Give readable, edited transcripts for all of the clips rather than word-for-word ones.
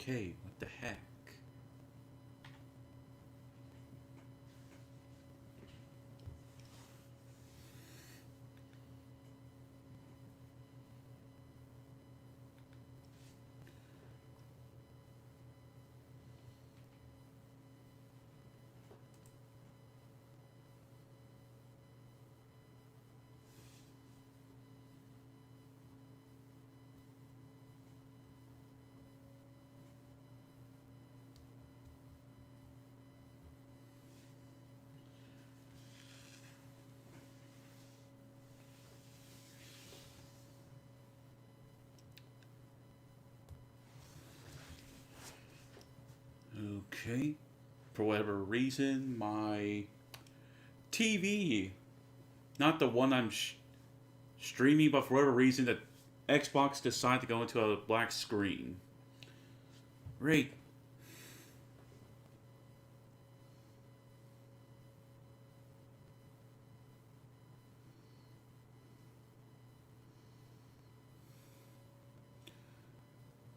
Okay, what the heck? Okay, for whatever reason, my TV, not the one I'm streaming, but for whatever reason, the Xbox decided to go into a black screen. Great.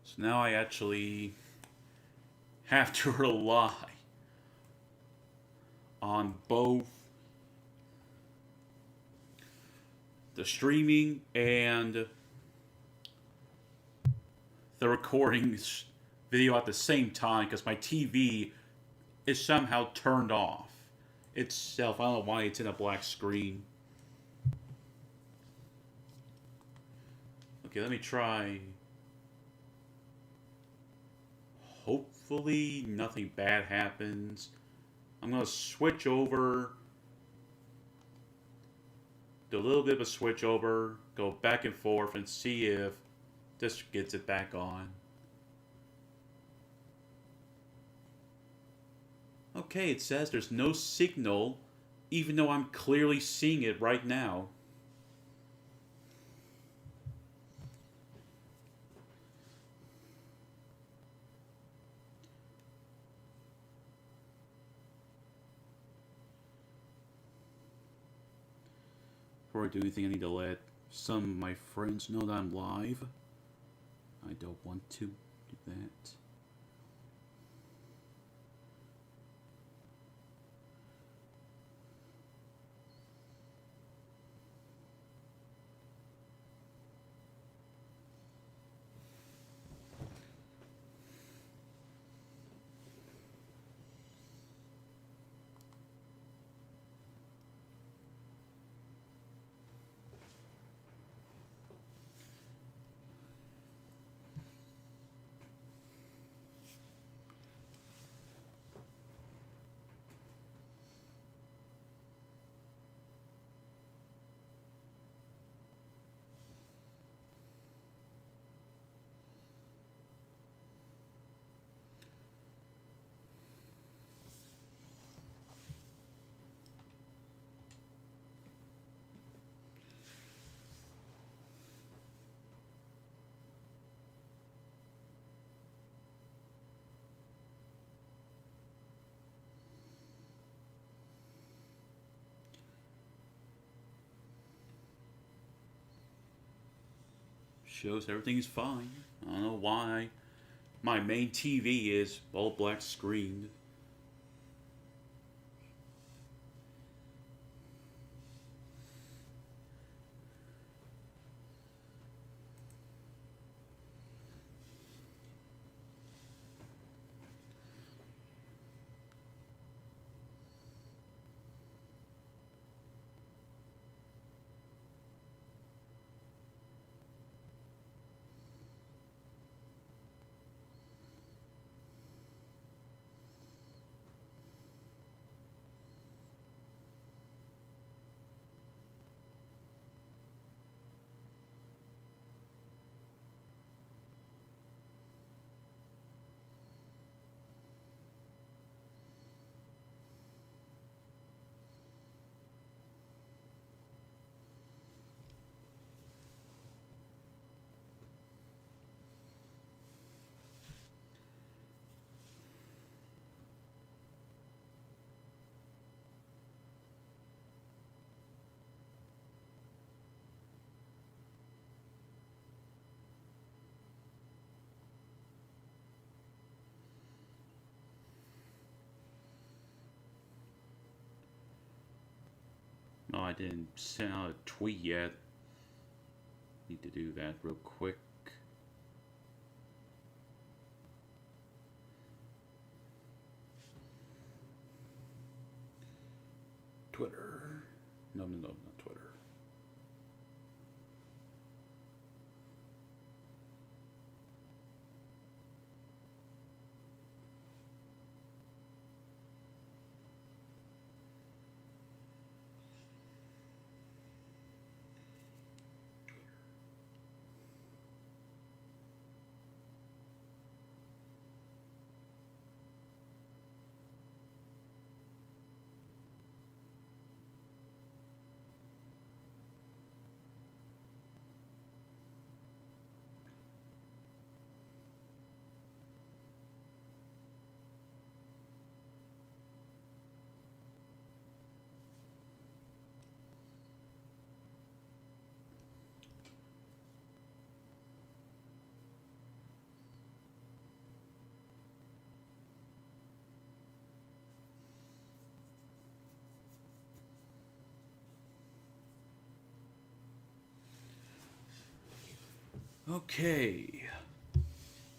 So now I actually have to rely on both the streaming and the recording video at the same time because my TV is somehow turned off itself. I don't know why it's in a black screen. Okay, let me try. Hopefully, nothing bad happens. I'm going to switch over, do a little bit of a switch over, go back and forth, and see if this gets it back on. Okay, it says there's no signal, even though I'm clearly seeing it right now. Before I do anything, I need to let some of my friends know that I'm live. I don't want to do that. Shows everything's fine. I don't know why my main TV is all black screened. I didn't send out a tweet yet. Need to do that real quick. Twitter. No, not Twitter. Okay.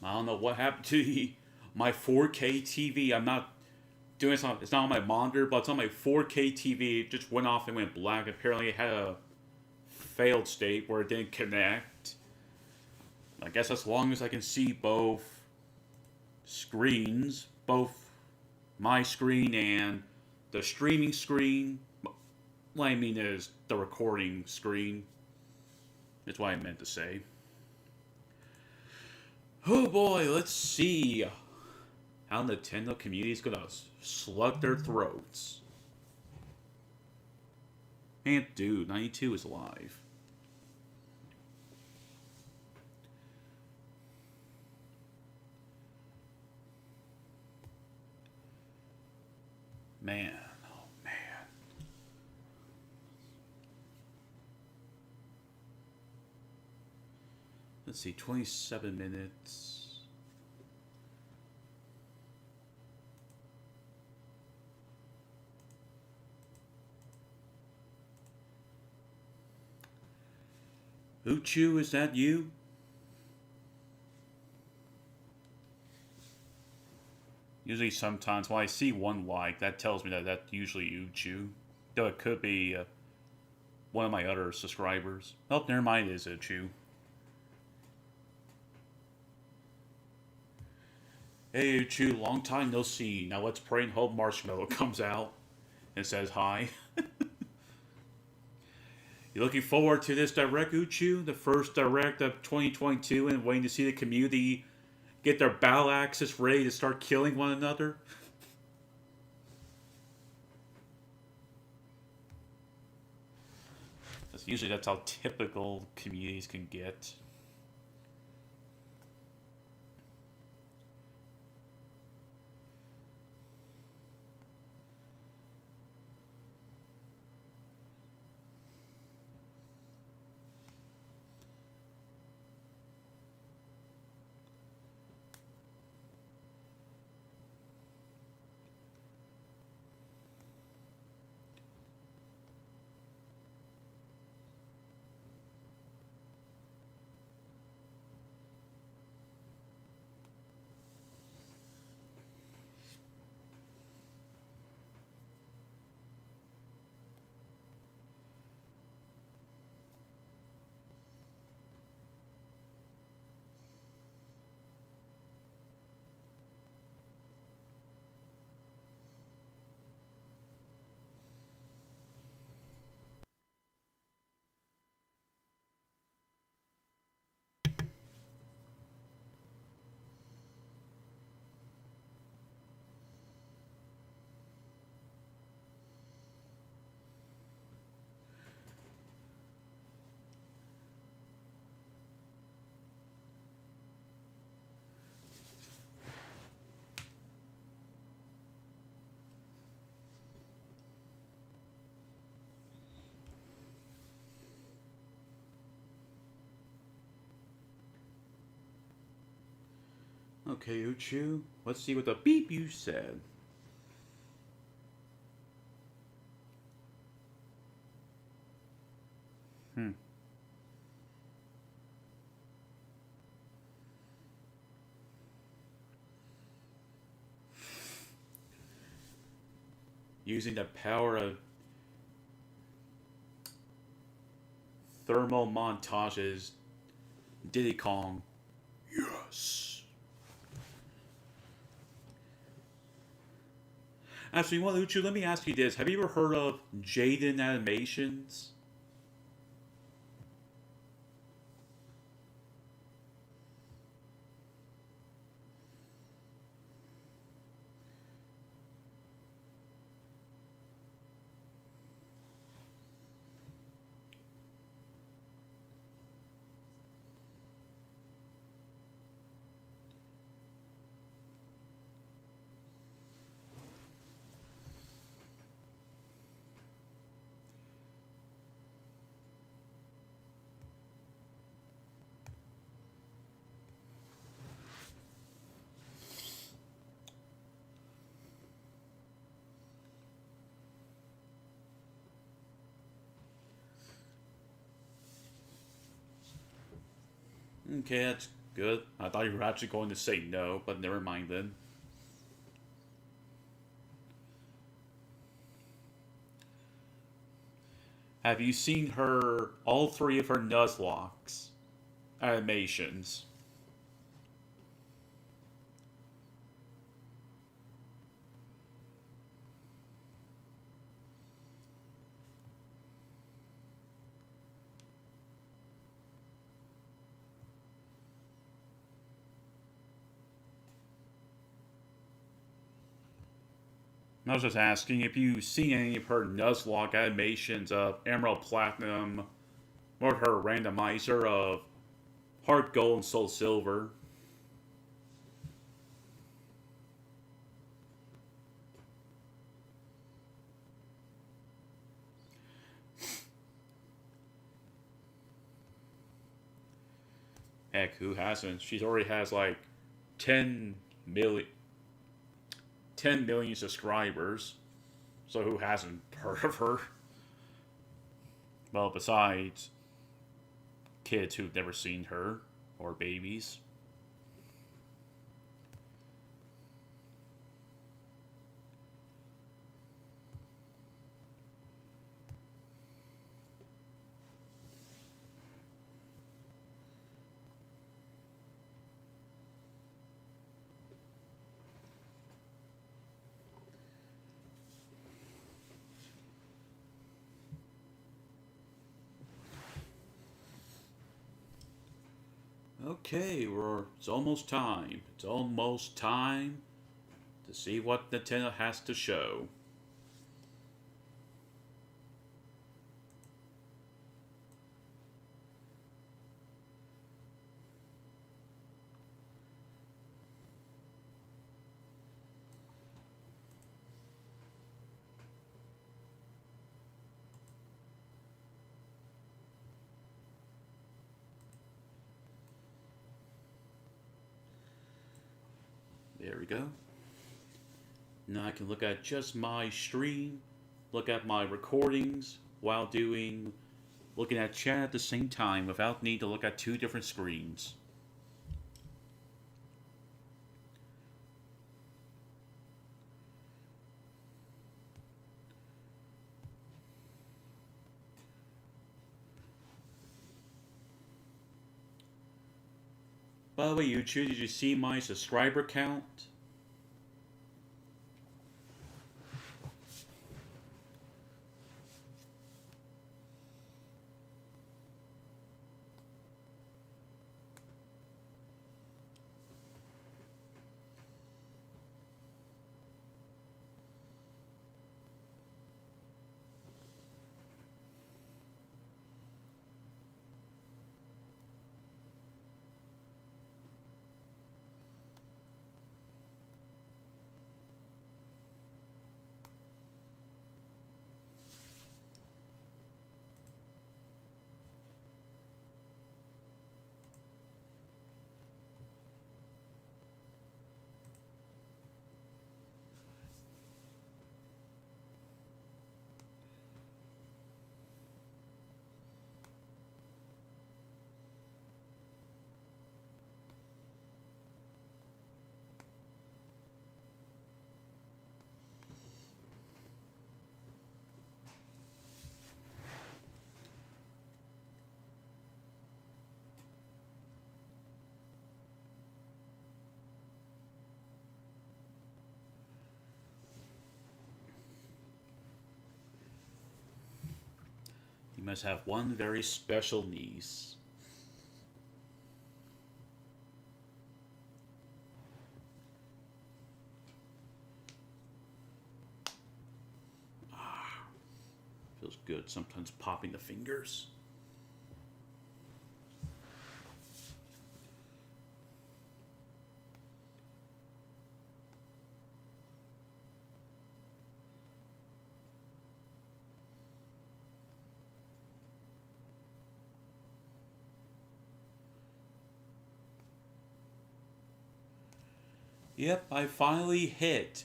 I don't know what happened to my 4K TV. I'm not doing it. It's not on my monitor, but it's on my 4K TV. It just went off and went black. Apparently, it had a failed state where it didn't connect. I guess as long as I can see both screens, both my screen and the streaming screen. What I mean is the recording screen. That's what I meant to say. Oh boy, let's see how Nintendo community is gonna slug their throats. And dude, 92 is alive. Man, oh man. Let's see, 27 minutes. Uchu, is that you? Usually sometimes when I see one like, that tells me that that's usually Uchu. Though it could be one of my other subscribers. Oh, never mind, it is Uchu. Hey Uchu, long time no see. Now let's pray and hope Marshmallow comes out and says hi. You looking forward to this direct, Uchu? The first direct of 2022 and waiting to see the community get their battle axes ready to start killing one another? Usually that's how typical communities can get. Okay, Uchu, let's see what the beep you said. Hmm. Using the power of thermal montages, Diddy Kong. Yes. Actually, well, Uchu, let me ask you this: have you ever heard of Jaden Animations? Okay, that's good. I thought you were actually going to say no, but never mind then. Have you seen her, all three of her Nuzlocks animations? I was just asking if you've seen any of her Nuzlocke animations of Emerald Platinum or her randomizer of Heart Gold and Soul Silver. Heck, who hasn't? She's already has like 10 million, 10 million subscribers. So who hasn't heard of her? Well, besides kids who've never seen her or babies. Okay, it's almost time. It's almost time to see what Nintendo has to show. There we go. Now I can look at just my stream, look at my recordings while looking at chat at the same time without need to look at two different screens. By the way, YouTube, did you see my subscriber count? You must have one very special niece. Ah, feels good sometimes popping the fingers. Yep, I finally hit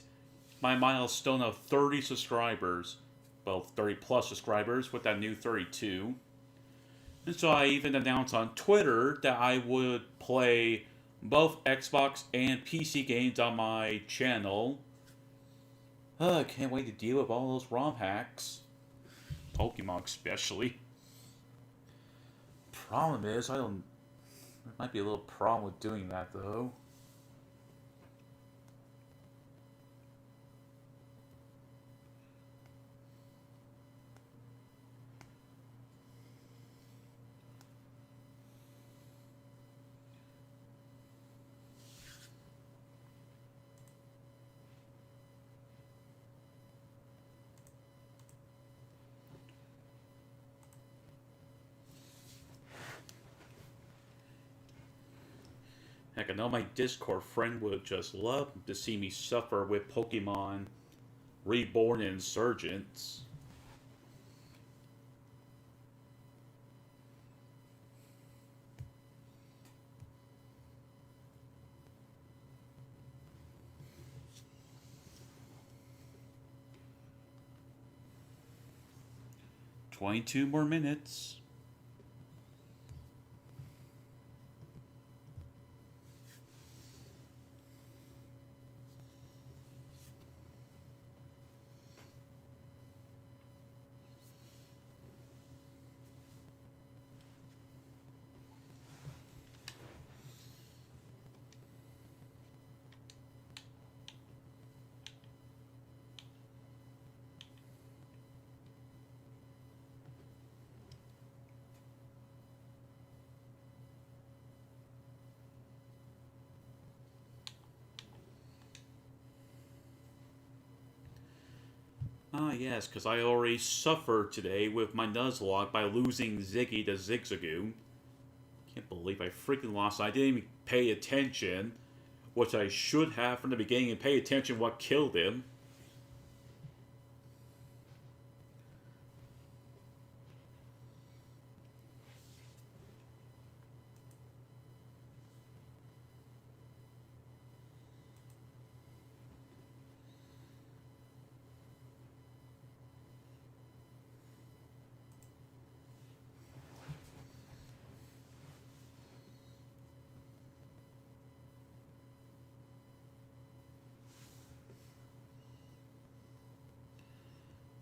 my milestone of 30 subscribers. Well, 30 plus subscribers with that new 32. And so I even announced on Twitter that I would play both Xbox and PC games on my channel. I can't wait to deal with all those ROM hacks. Pokemon especially. Problem is, I don't... There might be a little problem with doing that though. Heck, I know my Discord friend would just love to see me suffer with Pokemon Reborn Insurgents. "22 more minutes." 'Ah, yes, because I already suffered today with my Nuzlocke by losing Ziggy to Zigzagoon. Can't believe I freaking lost. I didn't even pay attention, which I should have from the beginning, and pay attention what killed him.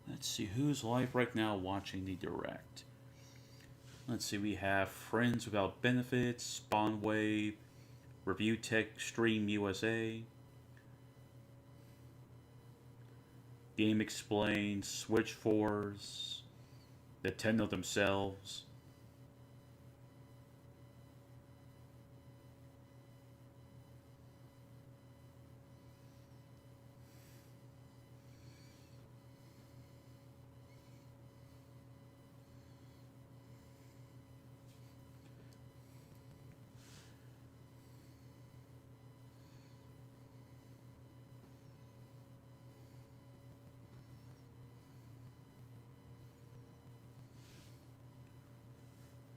Let's see who's live right now watching the direct. Let's see, we have Friends Without Benefits, Spawnwave, Review Tech Stream USA, Game Explained, Switch Force, Nintendo themselves.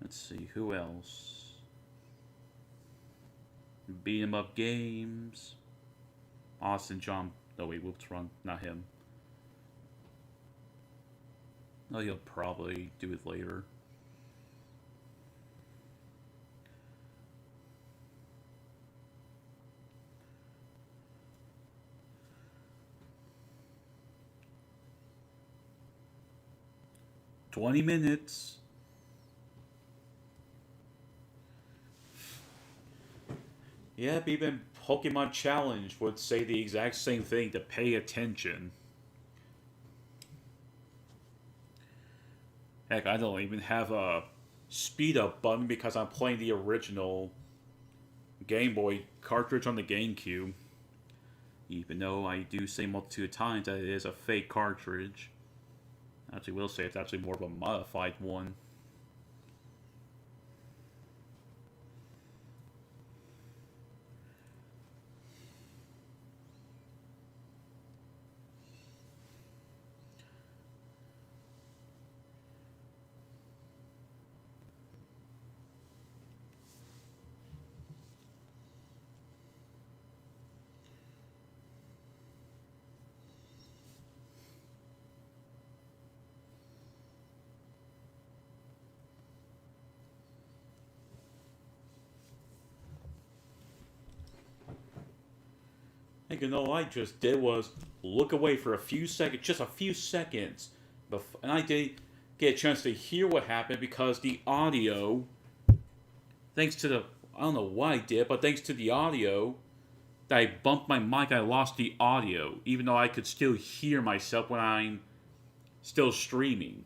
Let's see, who else? Beat 'em up games. Austin John. No, wait, whoops, wrong. Not him. Oh, he'll probably do it later. "20 minutes." Yep, even Pokemon Challenge would say the exact same thing, to pay attention. Heck, I don't even have a speed up button because I'm playing the original Game Boy cartridge on the GameCube. Even though I do say multitude of times that it is a fake cartridge. I actually will say it's actually more of a modified one. Like, all I just did was look away for a few seconds, just a few seconds, and I did get a chance to hear what happened because the audio, thanks to the, I don't know why I did, but thanks to the audio, that I bumped my mic, I lost the audio, even though I could still hear myself when I'm still streaming.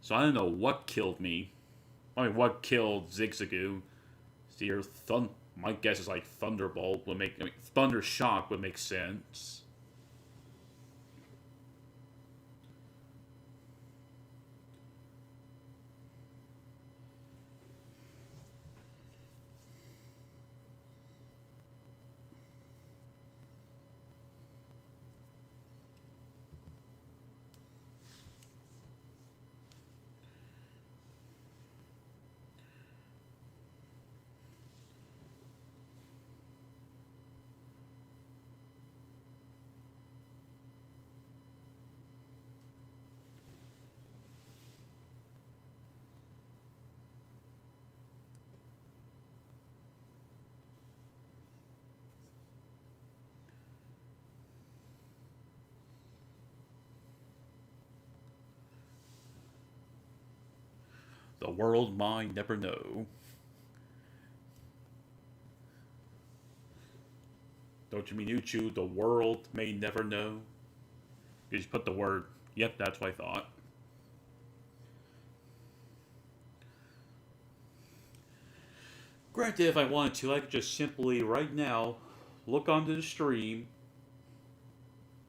So I don't know what killed me. I mean, what killed Zigzagoon? See, your my guess is like Thunderbolt would make. I mean, Thunder Shock would make sense. The world might never know. Don't you mean Uchu? The world may never know. You just put the word. Yep, that's what I thought. Granted, if I wanted to, I could just simply, right now, look onto the stream,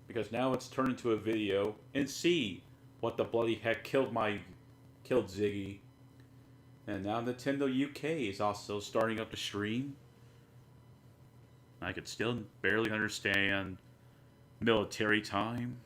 because now it's turned into a video, and see what the bloody heck killed Ziggy. And now Nintendo UK is also starting up the stream. I could still barely understand military time.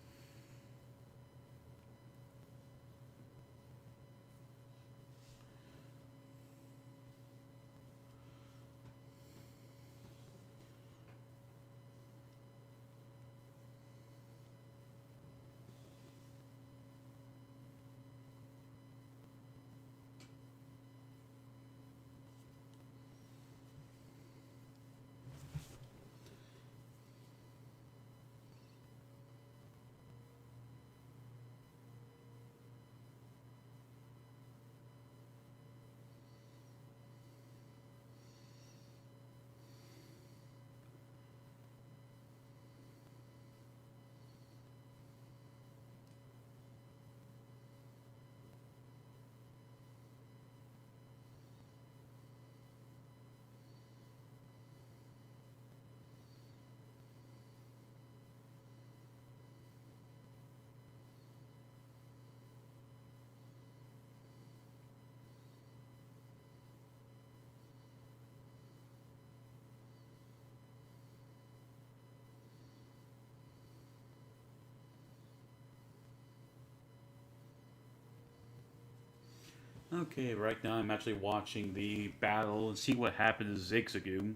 Okay, right now I'm actually watching the battle and see what happened to Zigzagoon.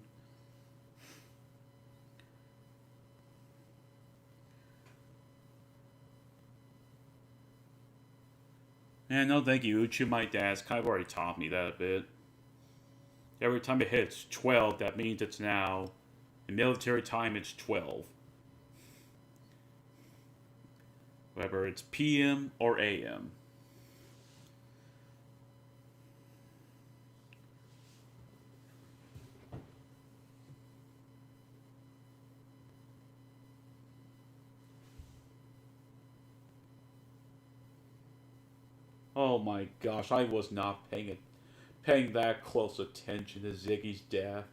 And no thank you, Uchu my dad's kind of already taught me that a bit. Every time it hits 12, that means it's now, in military time it's 12. Whether it's PM or AM. Oh my gosh, I was not paying that close attention to Ziggy's death.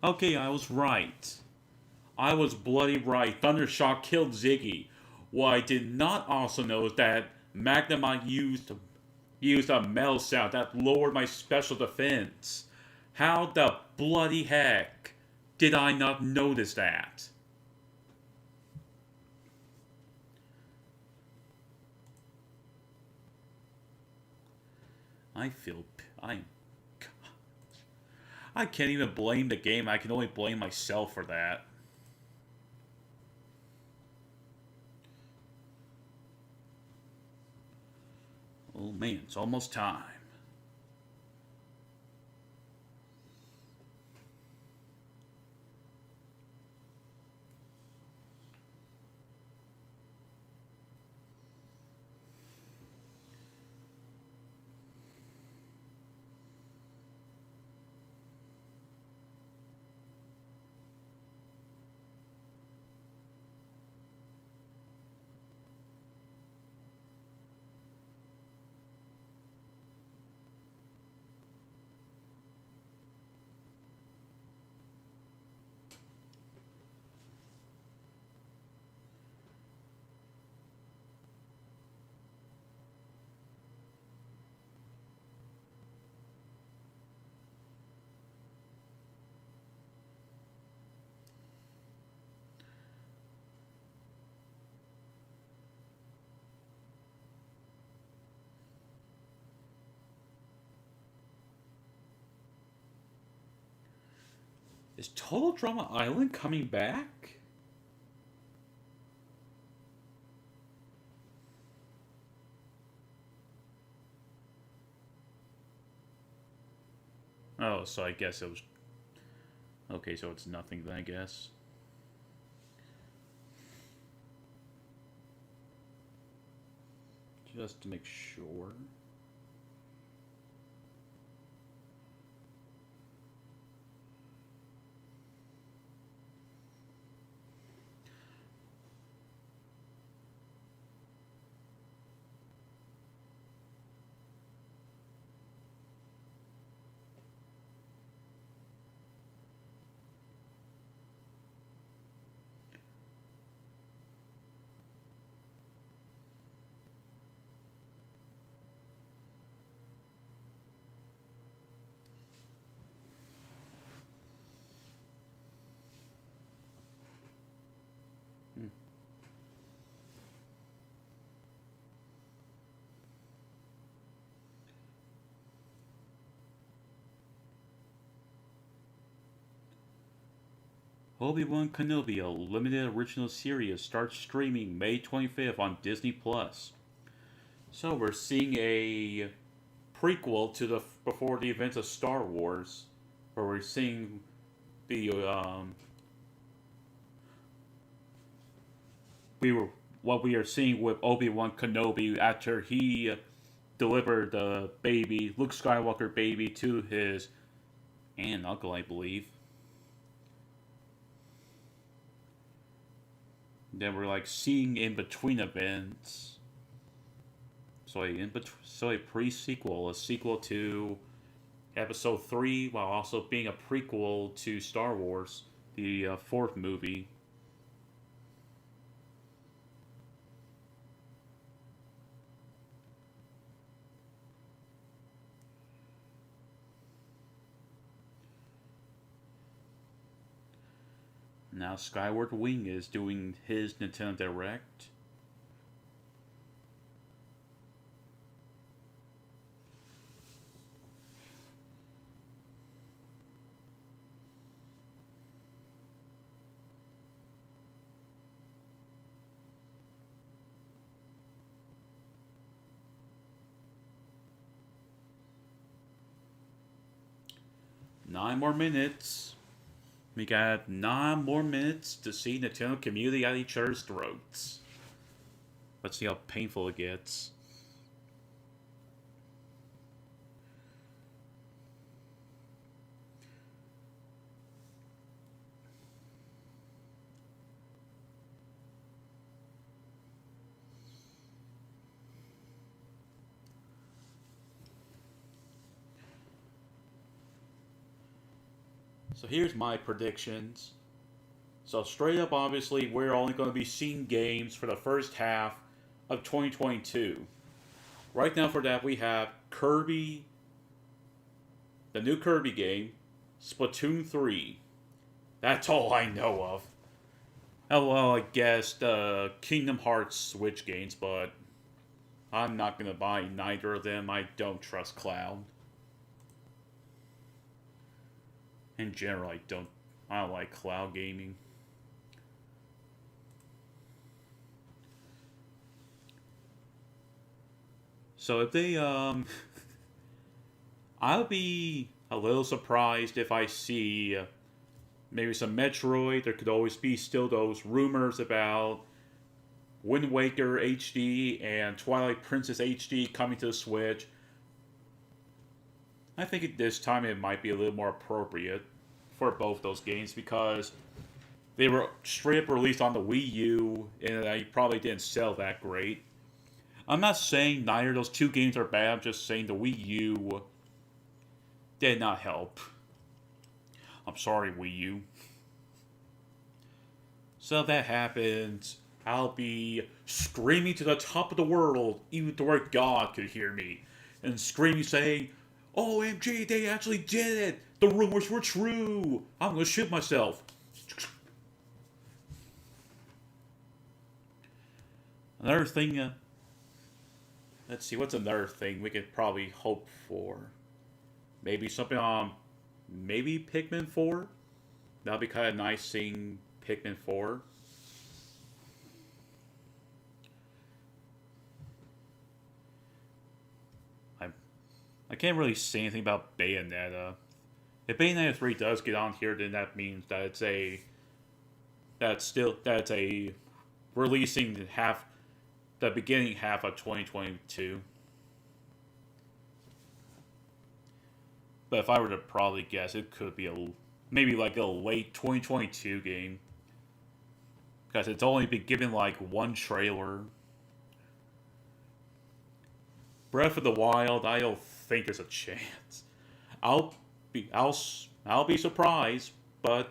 Okay, I was right. I was bloody right. Thundershock killed Ziggy. What I did not also know is that Magnemite used a metal sound that lowered my special defense. How the bloody heck did I not notice that? I feel I I can't even blame the game. I can only blame myself for that. Oh man, it's almost time. Is Total Drama Island coming back? Oh, so I guess it was. Okay, so it's nothing then, I guess. Just to make sure. Hmm. Obi-Wan Kenobi, a limited original series, starts streaming May 25th on Disney Plus. So we're seeing a prequel to the before the events of Star Wars, where we're seeing the we were what we are seeing with Obi-Wan Kenobi after he delivered the baby Luke Skywalker baby to his aunt and uncle, I believe. Then we're like seeing in between events. So a pre-sequel, a sequel to Episode 3, while also being a prequel to Star Wars, the fourth movie. Now Skyward Wing is doing his Nintendo Direct. Nine more minutes. We got 9 more minutes to see Nintendo community at each other's throats. Let's see how painful it gets. So here's my predictions. So straight up, obviously, we're only going to be seeing games for the first half of 2022. Right now for that, we have Kirby, the new Kirby game, Splatoon 3. That's all I know of. Oh, well, I guess the Kingdom Hearts Switch games, but I'm not going to buy neither of them. I don't trust Cloud. In general, I don't like cloud gaming. So if they I'll be a little surprised if I see maybe some Metroid. There could always be still those rumors about Wind Waker HD and Twilight Princess HD coming to the Switch. I think at this time it might be a little more appropriate for both those games because they were straight up released on the Wii U and they probably didn't sell that great. I'm not saying neither of those two games are bad, I'm just saying the Wii U did not help. I'm sorry, Wii U. So if that happens, I'll be screaming to the top of the world, even to where God could hear me, and screaming saying, OMG, they actually did it! The rumors were true! I'm gonna shoot myself. Another thing, let's see, what's another thing we could probably hope for? Maybe something on, maybe Pikmin 4? That'd be kind of nice seeing Pikmin 4. I can't really say anything about Bayonetta. If Bayonetta 3 does get on here, then that means that it's a releasing the beginning half of 2022. But if I were to probably guess, it could be maybe like a late 2022 game. Because it's only been given like one trailer. Breath of the Wild, I don't think there's a chance. I'll be surprised, but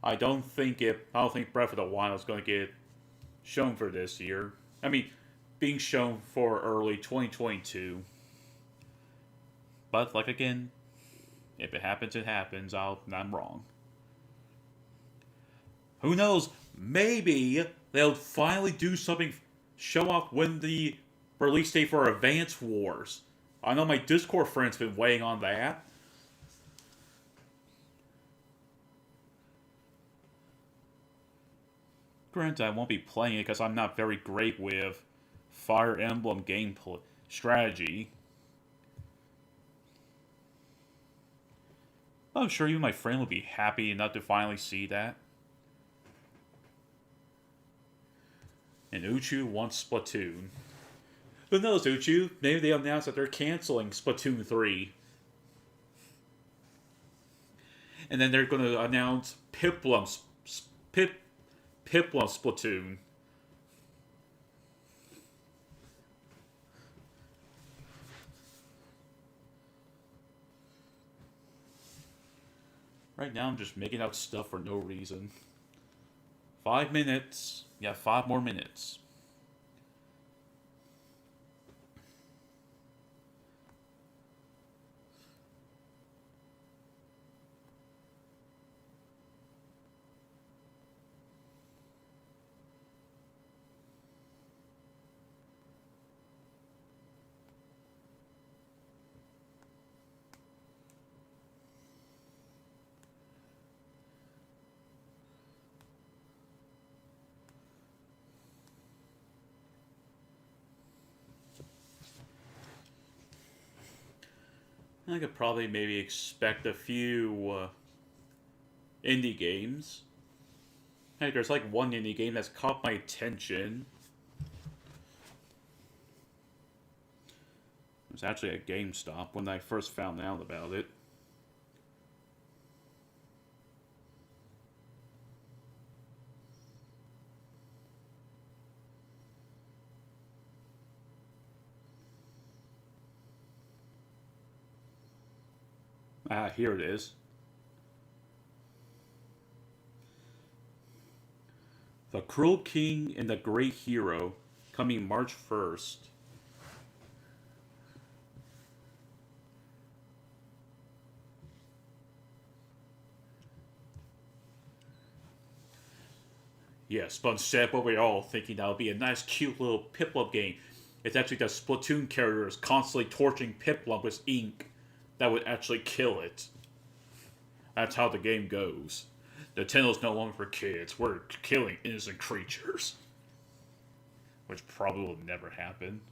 I don't think Breath of the Wild is going to get shown for this year. I mean, being shown for early 2022. But like again, if it happens, it happens. I'm wrong. Who knows? Maybe they'll finally do something, show off when the release date for Advance Wars. I know my Discord friends been waiting on that. Granted, I won't be playing it because I'm not very great with Fire Emblem gameplay strategy. I'm sure you and my friend will be happy enough to finally see that. And Uchu wants Splatoon. Who knows, Uchu? Maybe they announced that they're canceling Splatoon 3. And then they're going to announce Piplum Splatoon. Right now, I'm just making out stuff for no reason. 5 minutes. Yeah, 5 more minutes. I could probably maybe expect a few indie games. Hey, there's like one indie game that's caught my attention. It was actually at GameStop when I first found out about it. Ah, here it is. The Cruel King and the Great Hero, coming March 1st. Yes, but instead what we're all thinking that would be a nice cute little Piplup game. It's actually the Splatoon characters constantly torching Piplup with ink that would actually kill it. That's how the game goes. Nintendo's no longer for kids. We're killing innocent creatures. Which probably will never happen.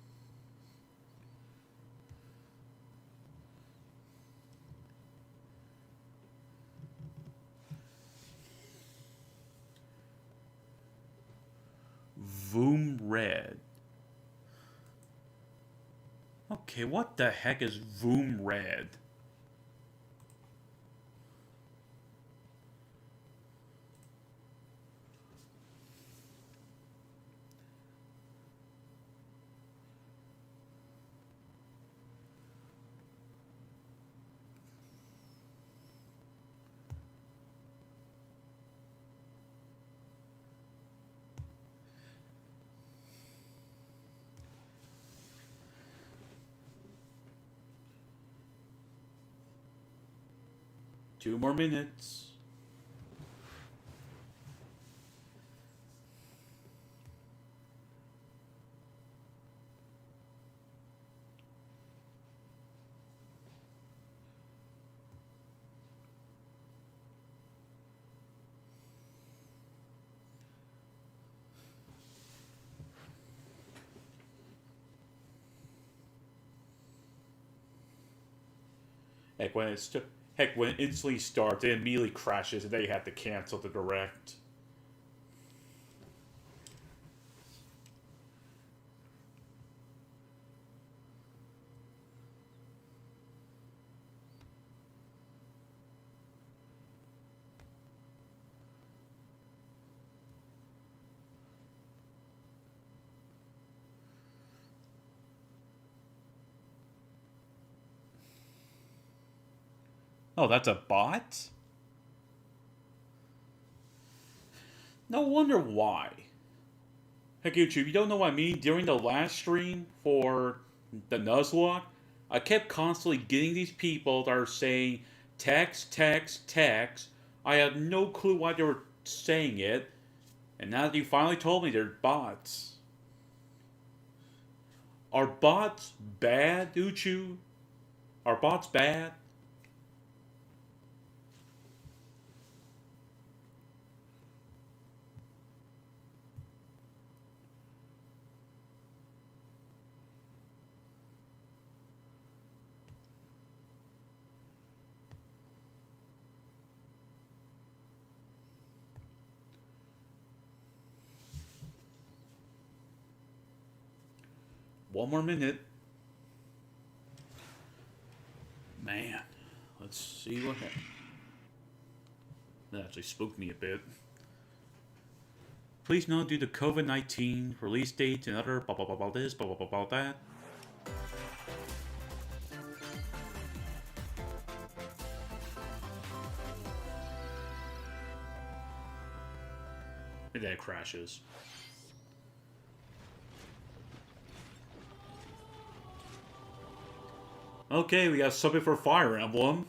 Voom Red. Okay, what the heck is Voom Red? Two more minutes. Heck, when it instantly starts, it immediately crashes, and they have to cancel the direct. Oh, that's a bot? No wonder why. Heck, YouTube, you don't know what I mean? During the last stream for the Nuzlocke, I kept constantly getting these people that are saying text, text, text. I had no clue why they were saying it. And now that you finally told me they're bots. Are bots bad, Uchu? Are bots bad? One more minute. Man, let's see what happens. That actually spooked me a bit. Please note due to COVID-19 release dates and other blah blah blah blah this, blah blah blah blah that. And then it crashes. Okay, we got something for Fire Emblem.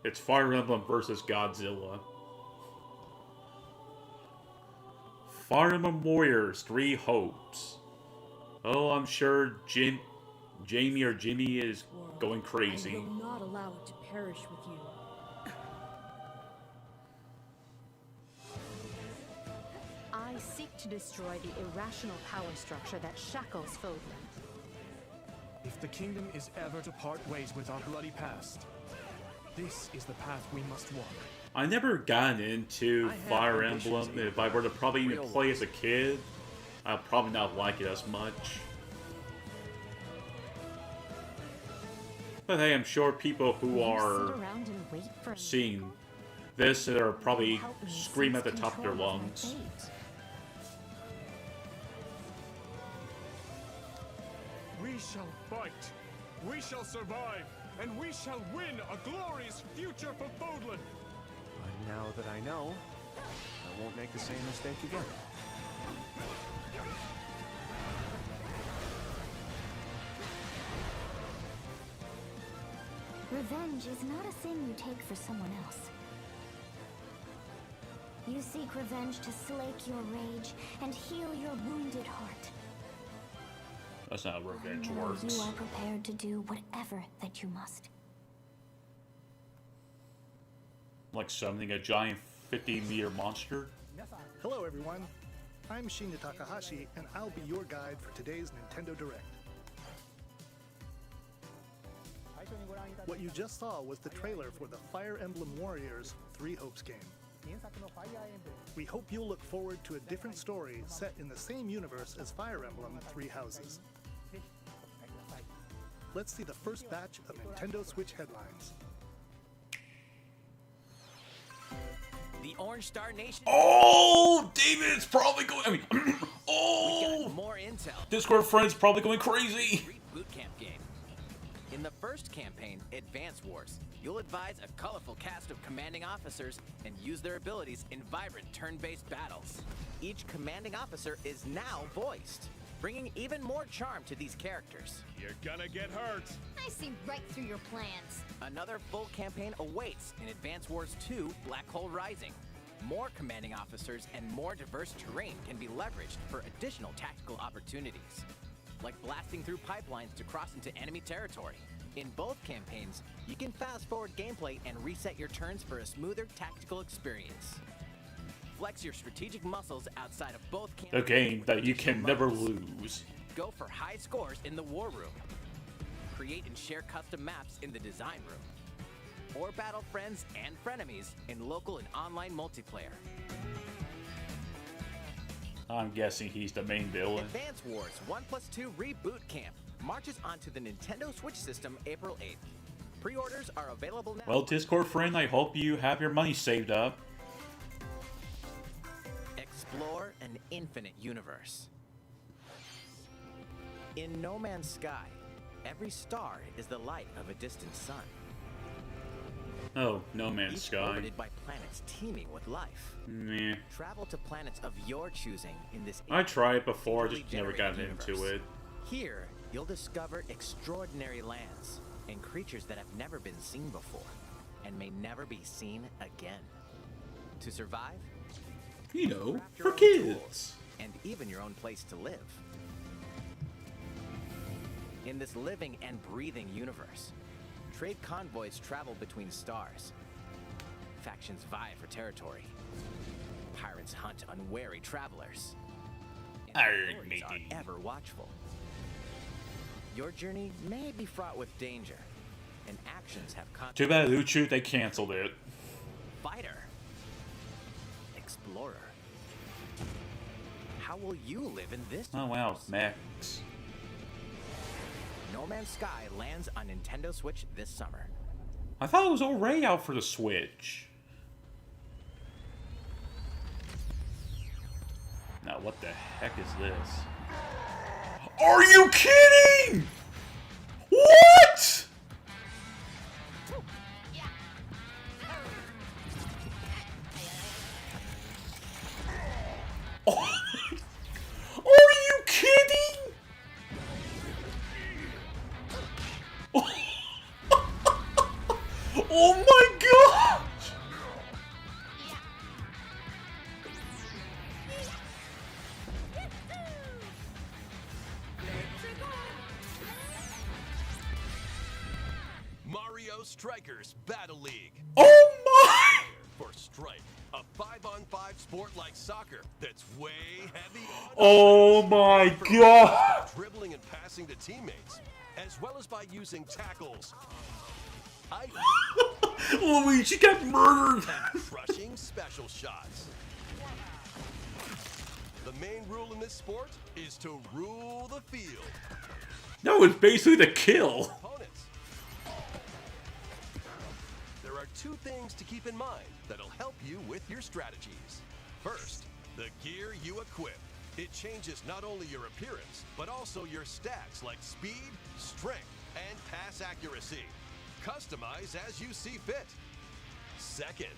It's Fire Emblem versus Godzilla. Fire Emblem Warriors, 3 Hopes. Oh, I'm sure Jamie or Jimmy is going crazy. I will not allow it to perish with you. I seek to destroy the irrational power structure that shackles Fodland. If the kingdom is ever to part ways with our bloody past, This is the path we must walk. I never gotten into Fire Emblem. If I were to probably even play as a kid, I'd probably not like it as much. But hey, I'm sure people who are seeing this are probably scream at the top of their lungs. We shall fight. We shall survive. And we shall win a glorious future for Fodlan. But now that I know, I won't make the same mistake again. Revenge is not a thing you take for someone else. You seek revenge to slake your rage and heal your wounded heart. That's not how revenge I know works. you are prepared to do whatever that you must. Like summoning a giant 50-meter monster? Hello everyone, I'm Shinya Takahashi and I'll be your guide for today's Nintendo Direct. What you just saw was the trailer for the Fire Emblem Warriors 3 Hopes game. We hope you'll look forward to a different story set in the same universe as Fire Emblem 3 Houses. Let's see the first batch of Nintendo Switch headlines. The Orange Star Nation. Oh, David's probably going. I mean, We oh, got more intel. Discord friends probably going crazy. Boot camp game. In the first campaign, Advance Wars, you'll advise a colorful cast of commanding officers and use their abilities in vibrant turn-based battles. Each commanding officer is now voiced, bringing even more charm to these characters. You're gonna get hurt. I see right through your plans. Another full campaign awaits in Advance Wars 2 Black Hole Rising. More commanding officers and more diverse terrain can be leveraged for additional tactical opportunities, like blasting through pipelines to cross into enemy territory. In both campaigns, you can fast-forward gameplay and reset your turns for a smoother tactical experience. Flex your strategic muscles outside of both A campaigns. game that you with can additional never modes. lose. Go for high scores in the War Room. Create and share custom maps in the Design Room. Or battle friends and frenemies in local and online multiplayer. I'm guessing he's the main villain. Advance Wars 1+2 Reboot Camp marches onto the Nintendo Switch system April 8th. Pre-orders are available now. Well, Discord friend, I hope you have your money saved up. Explore an infinite universe. In No Man's Sky, every star is the light of a distant sun. Oh, No Man's Each Sky. orbited by planets teeming with life. Meh. Travel to planets of your choosing in this I tried before, infinitely just never got generated into universe. it. Here, you'll discover extraordinary lands and creatures that have never been seen before and may never be seen again. To survive, You know, craft your for own kids. tools, and even your own place to live. In this living and breathing universe, trade convoys travel between stars. Factions vie for territory. Pirates hunt unwary travelers. And Arr, authorities are matey. ever watchful. Your journey may be fraught with danger, and actions have Too bad, Uchu, they canceled it. Fighter. Explorer. How will you live in this Oh wow, universe? Max. No Man's Sky lands on Nintendo Switch this summer. I thought it was already out for the Switch. Now, what the heck is this? Are you kidding? What? Oh, are you kidding? Oh my gosh! Mario Strikers Battle League. Oh my! For Strike, a 5-on-5 sport like soccer that's way heavy on Oh my god! dribbling and passing to teammates, as well as by using tackles, items, Luigi got murdered! Crushing special shots. The main rule in this sport is to rule the field. No, it's basically the kill. Opponents. There are two things to keep in mind that'll help you with your strategies. First, the gear you equip. It changes not only your appearance, but also your stats like speed, strength, and pass accuracy. Customize as you see fit. Second,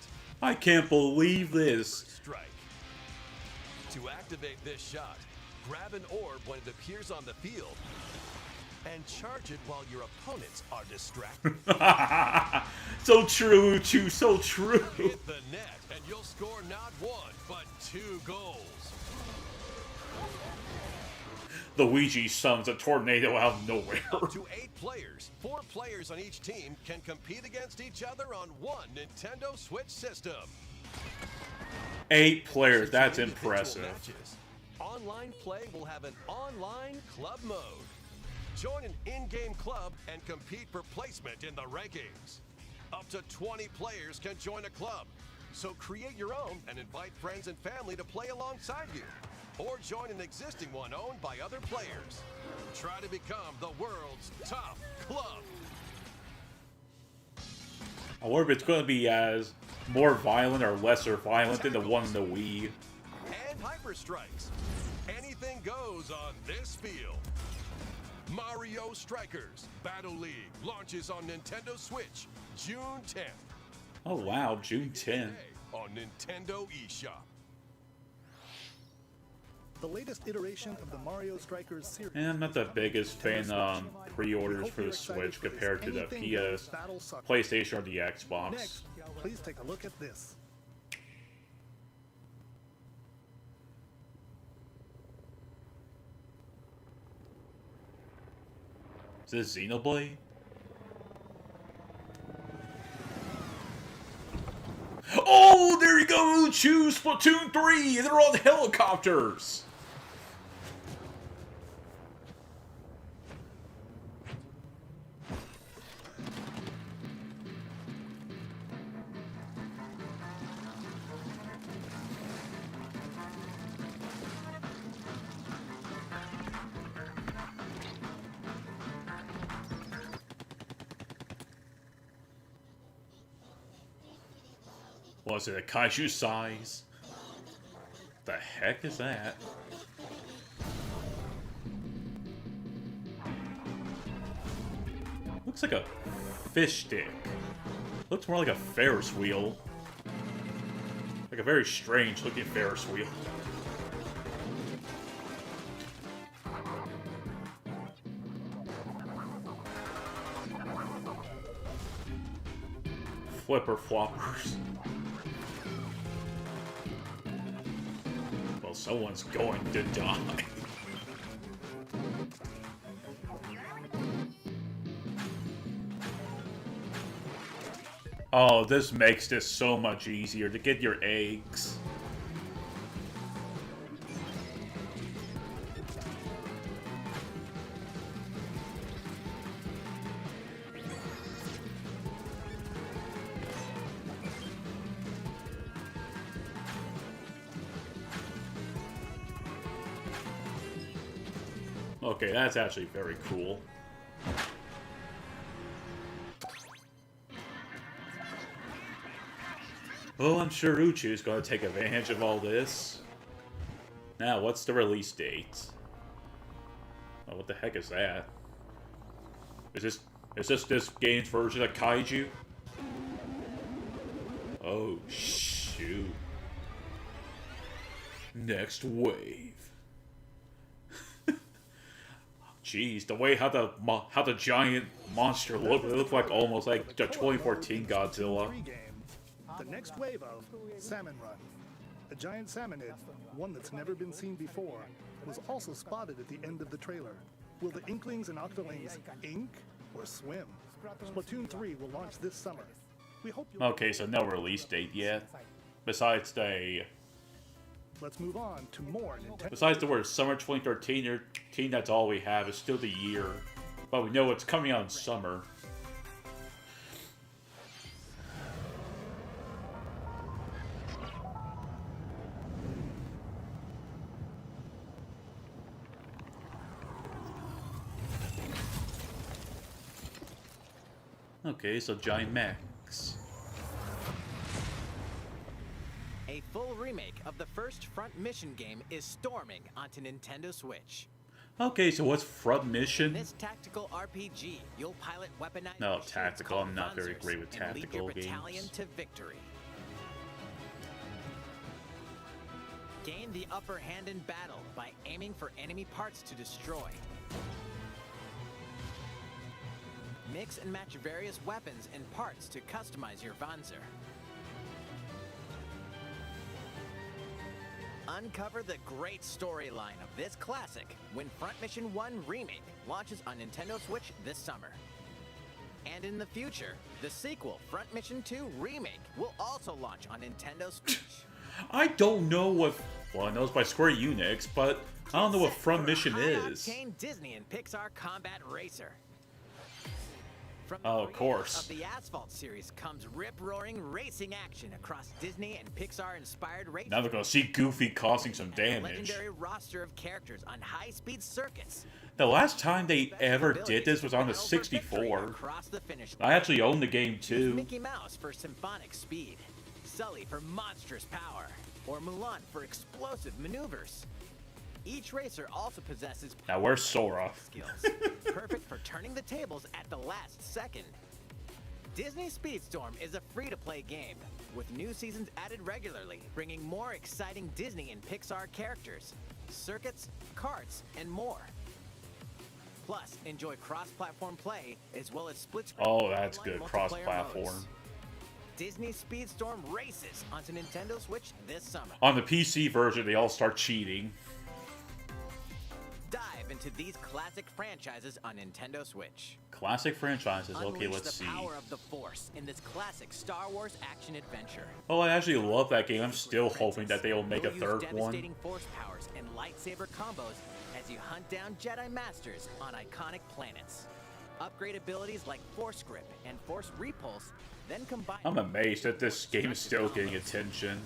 I can't believe this. strike. To activate this shot, grab an orb when it appears on the field and charge it while your opponents are distracted. So true, Uchu, so true. Hit the net and you'll score not one, but 2 goals. Luigi summons a tornado out of nowhere. Up to 8 players, 4 players on each team can compete against each other on one Nintendo Switch system. 8 players, that's Individual impressive. matches. Online play will have an online club mode. Join an in-game club and compete for placement in the rankings. Up to 20 players can join a club. So create your own and invite friends and family to play alongside you. Or join an existing one owned by other players. Try to become the world's top club. I wonder if it's going to be as more violent or lesser violent than the one in the Wii. And Hyper Strikes. Anything goes on this field. Mario Strikers Battle League launches on Nintendo Switch June 10th. Oh wow, June 10th. On Nintendo eShop. The latest iteration of the Mario Strikers series. And I'm not the biggest fan on pre-orders for the Switch compared to the PS, PlayStation, or the Xbox. Next, please take a look at this. Is this Xenoblade? Oh, there you go, Uchu! Splatoon 3! They're on helicopters! Was it a kaiju size? The heck is that? Looks like a fish stick. Looks more like a Ferris wheel. Like a very strange looking Ferris wheel. Flipper floppers. Well, someone's going to die. Oh, this makes this so much easier to get your eggs. Okay, that's actually very cool. Well, I'm sure Uchu is going to take advantage of all this. Now, what's the release date? Oh, what the heck is that? Is this game's version of Kaiju? Oh, shoot. Next wave. Jeez, the way how the giant monster looked, it looked like almost like the 2014 Godzilla. The next wave of Salmon Run. A giant salmonid, one that's never been seen before, was also spotted at the end of the trailer. Will the Inklings and Octolings ink or swim? Splatoon 3 will launch this summer. We hope you'll... Okay, so no release date yet. Besides the... Let's move on to more Nintendo. Besides the word summer 2013, that's all we have. It's still the year. But we know it's coming out in summer. Okay, so giant mechs. A full remake of the first Front Mission game is storming onto Nintendo Switch. Okay, so what's Front In Mission? this tactical RPG, you'll pilot weaponized No, machines tactical, called I'm not very Panzers great with and lead your tactical battalion games. to victory. Gain the upper hand in battle by aiming for enemy parts to destroy. Mix and match various weapons and parts to customize your Panzer. Uncover the great storyline of this classic when Front Mission 1 Remake launches on Nintendo Switch this summer. And in the future, the sequel, Front Mission 2 Remake, will also launch on Nintendo Switch. I don't know what... Well, I know it's by Square Enix, but I don't know what Set Front for a Mission is. high-octane Disney and Pixar combat racer. From the Oh, of creators course. Of the Asphalt series comes rip-roaring racing action across Disney and Pixar-inspired racing. Now they're gonna see Goofy causing some and a damage. legendary roster of characters on high-speed circuits. The last time they ever did this was on the Battle for victory 64. across the finish I line. actually own the game Use too. Mickey Mouse for symphonic speed, Sully for monstrous power, or Mulan for explosive maneuvers. Each racer also possesses Now where's Sora? skills, perfect for turning the tables at the last second. Disney Speedstorm is a free-to-play game, with new seasons added regularly, bringing more exciting Disney and Pixar characters, circuits, karts, and more. Plus, enjoy cross-platform play as well as split-screen Oh, that's online good. multiplayer Cross-platform. modes. Disney Speedstorm races onto Nintendo Switch this summer. On the PC version, they all start cheating. Dive into these classic franchises on Nintendo Switch. Classic franchises. Okay, Unleash let's the see. power of the Force in this classic Star Wars action adventure. Oh, I actually love that game. I'm still hoping that they will make a You'll use third one. devastating force powers and lightsaber combos as you hunt down Jedi Masters on iconic planets. Upgrade abilities like Force Grip and Force Repulse, then combine. I'm amazed that this game is still getting attention.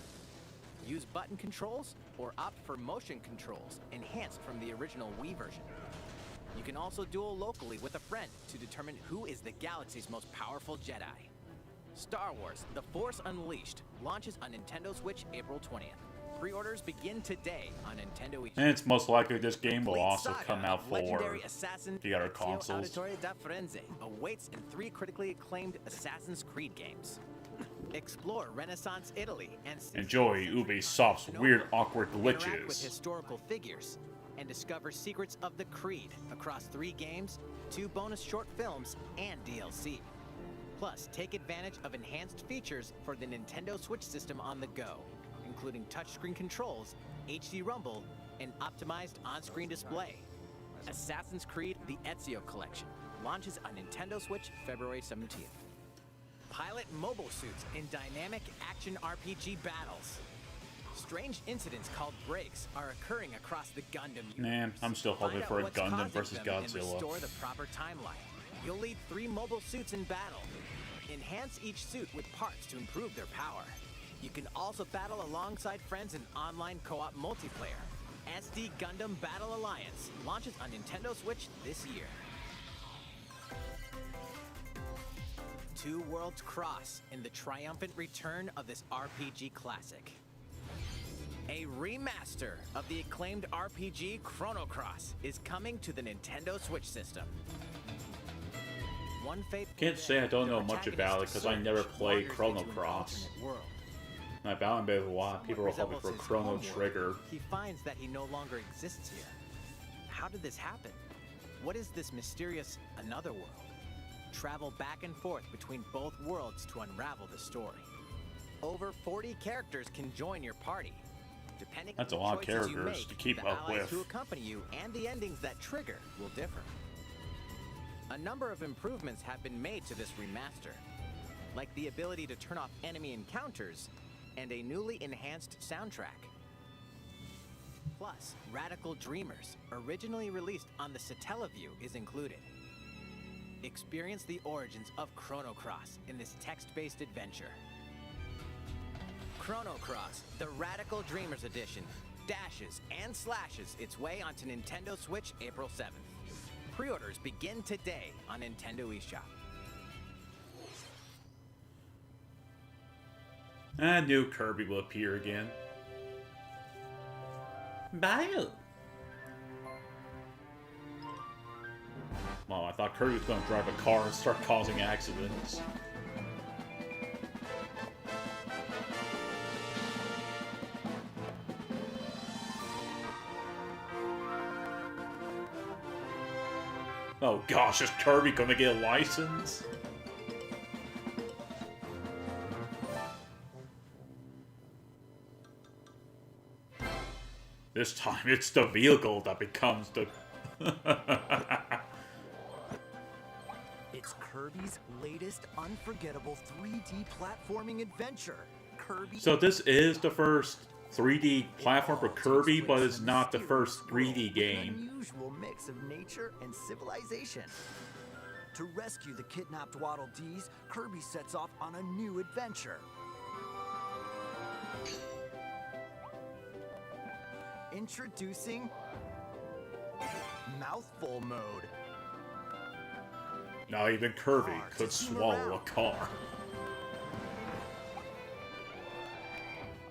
Use button controls or opt for motion controls enhanced from the original Wii version. You can also duel locally with a friend to determine who is the galaxy's most powerful Jedi. Star Wars: The Force Unleashed launches on Nintendo Switch April 20th. Pre-orders begin today on Nintendo eShop. And it's most likely this game will Complete also saga come out of for legendary assassin the other Ezio consoles. Auditore da Firenze awaits in 3 critically acclaimed Assassin's Creed games. Explore Renaissance Italy and Enjoy Ubisoft's weird, awkward Interact with glitches. historical figures and discover secrets of the Creed across 3 games, 2 bonus short films, and DLC. Plus, take advantage of enhanced features for the Nintendo Switch system on the go, including touchscreen controls, HD Rumble, and optimized on-screen display. Assassin's Creed: The Ezio Collection launches on Nintendo Switch February 17th. Pilot mobile suits in dynamic action RPG battles. Strange incidents called breaks are occurring across the Gundam universe. Man, I'm still hoping Find out for a what's Gundam causing versus them and Godzilla. restore the proper timeline. You'll lead 3 mobile suits in battle. Enhance each suit with parts to improve their power. You can also battle alongside friends in online co-op multiplayer. SD Gundam Battle Alliance launches on Nintendo Switch this year. Two worlds cross in the triumphant return of this RPG classic. A remaster of the acclaimed RPG Chrono Cross is coming to the Nintendo Switch system. One fateful Can't say I day, don't the know much protagonist, about it because I never Surge, played wanders Chrono into an Cross. alternate world. My balance bit a lot. People were Somewhat hoping for resembles his Chrono homeworld. Trigger. He finds that he no longer exists here. How did this happen? What is this mysterious another world? Travel back and forth between both worlds to unravel the story. Over 40 characters can join your party. Depending That's on a the lot of choices you characters make, to keep the up allies with. who accompany you and the endings that trigger will differ. A number of improvements have been made to this remaster, like the ability to turn off enemy encounters and a newly enhanced soundtrack. Plus, Radical Dreamers, originally released on the Satellaview, is included. Experience the origins of Chrono Cross in this text-based adventure. Chrono Cross, the Radical Dreamers Edition, dashes and slashes its way onto Nintendo Switch April 7th. Pre-orders begin today on Nintendo eShop. I knew Kirby will appear again. Bye. Well, I thought Kirby was going to drive a car and start causing accidents. Oh gosh, is Kirby going to get a license? This time it's the vehicle that becomes the... It's Kirby's latest unforgettable 3D platforming adventure. Kirby. So this is the first 3D platform for Kirby, but it's not the first 3D game. An unusual mix of nature and civilization. To rescue the kidnapped Waddle Dees, Kirby sets off on a new adventure. Introducing Mouthful Mode. Not even Kirby could swallow a car.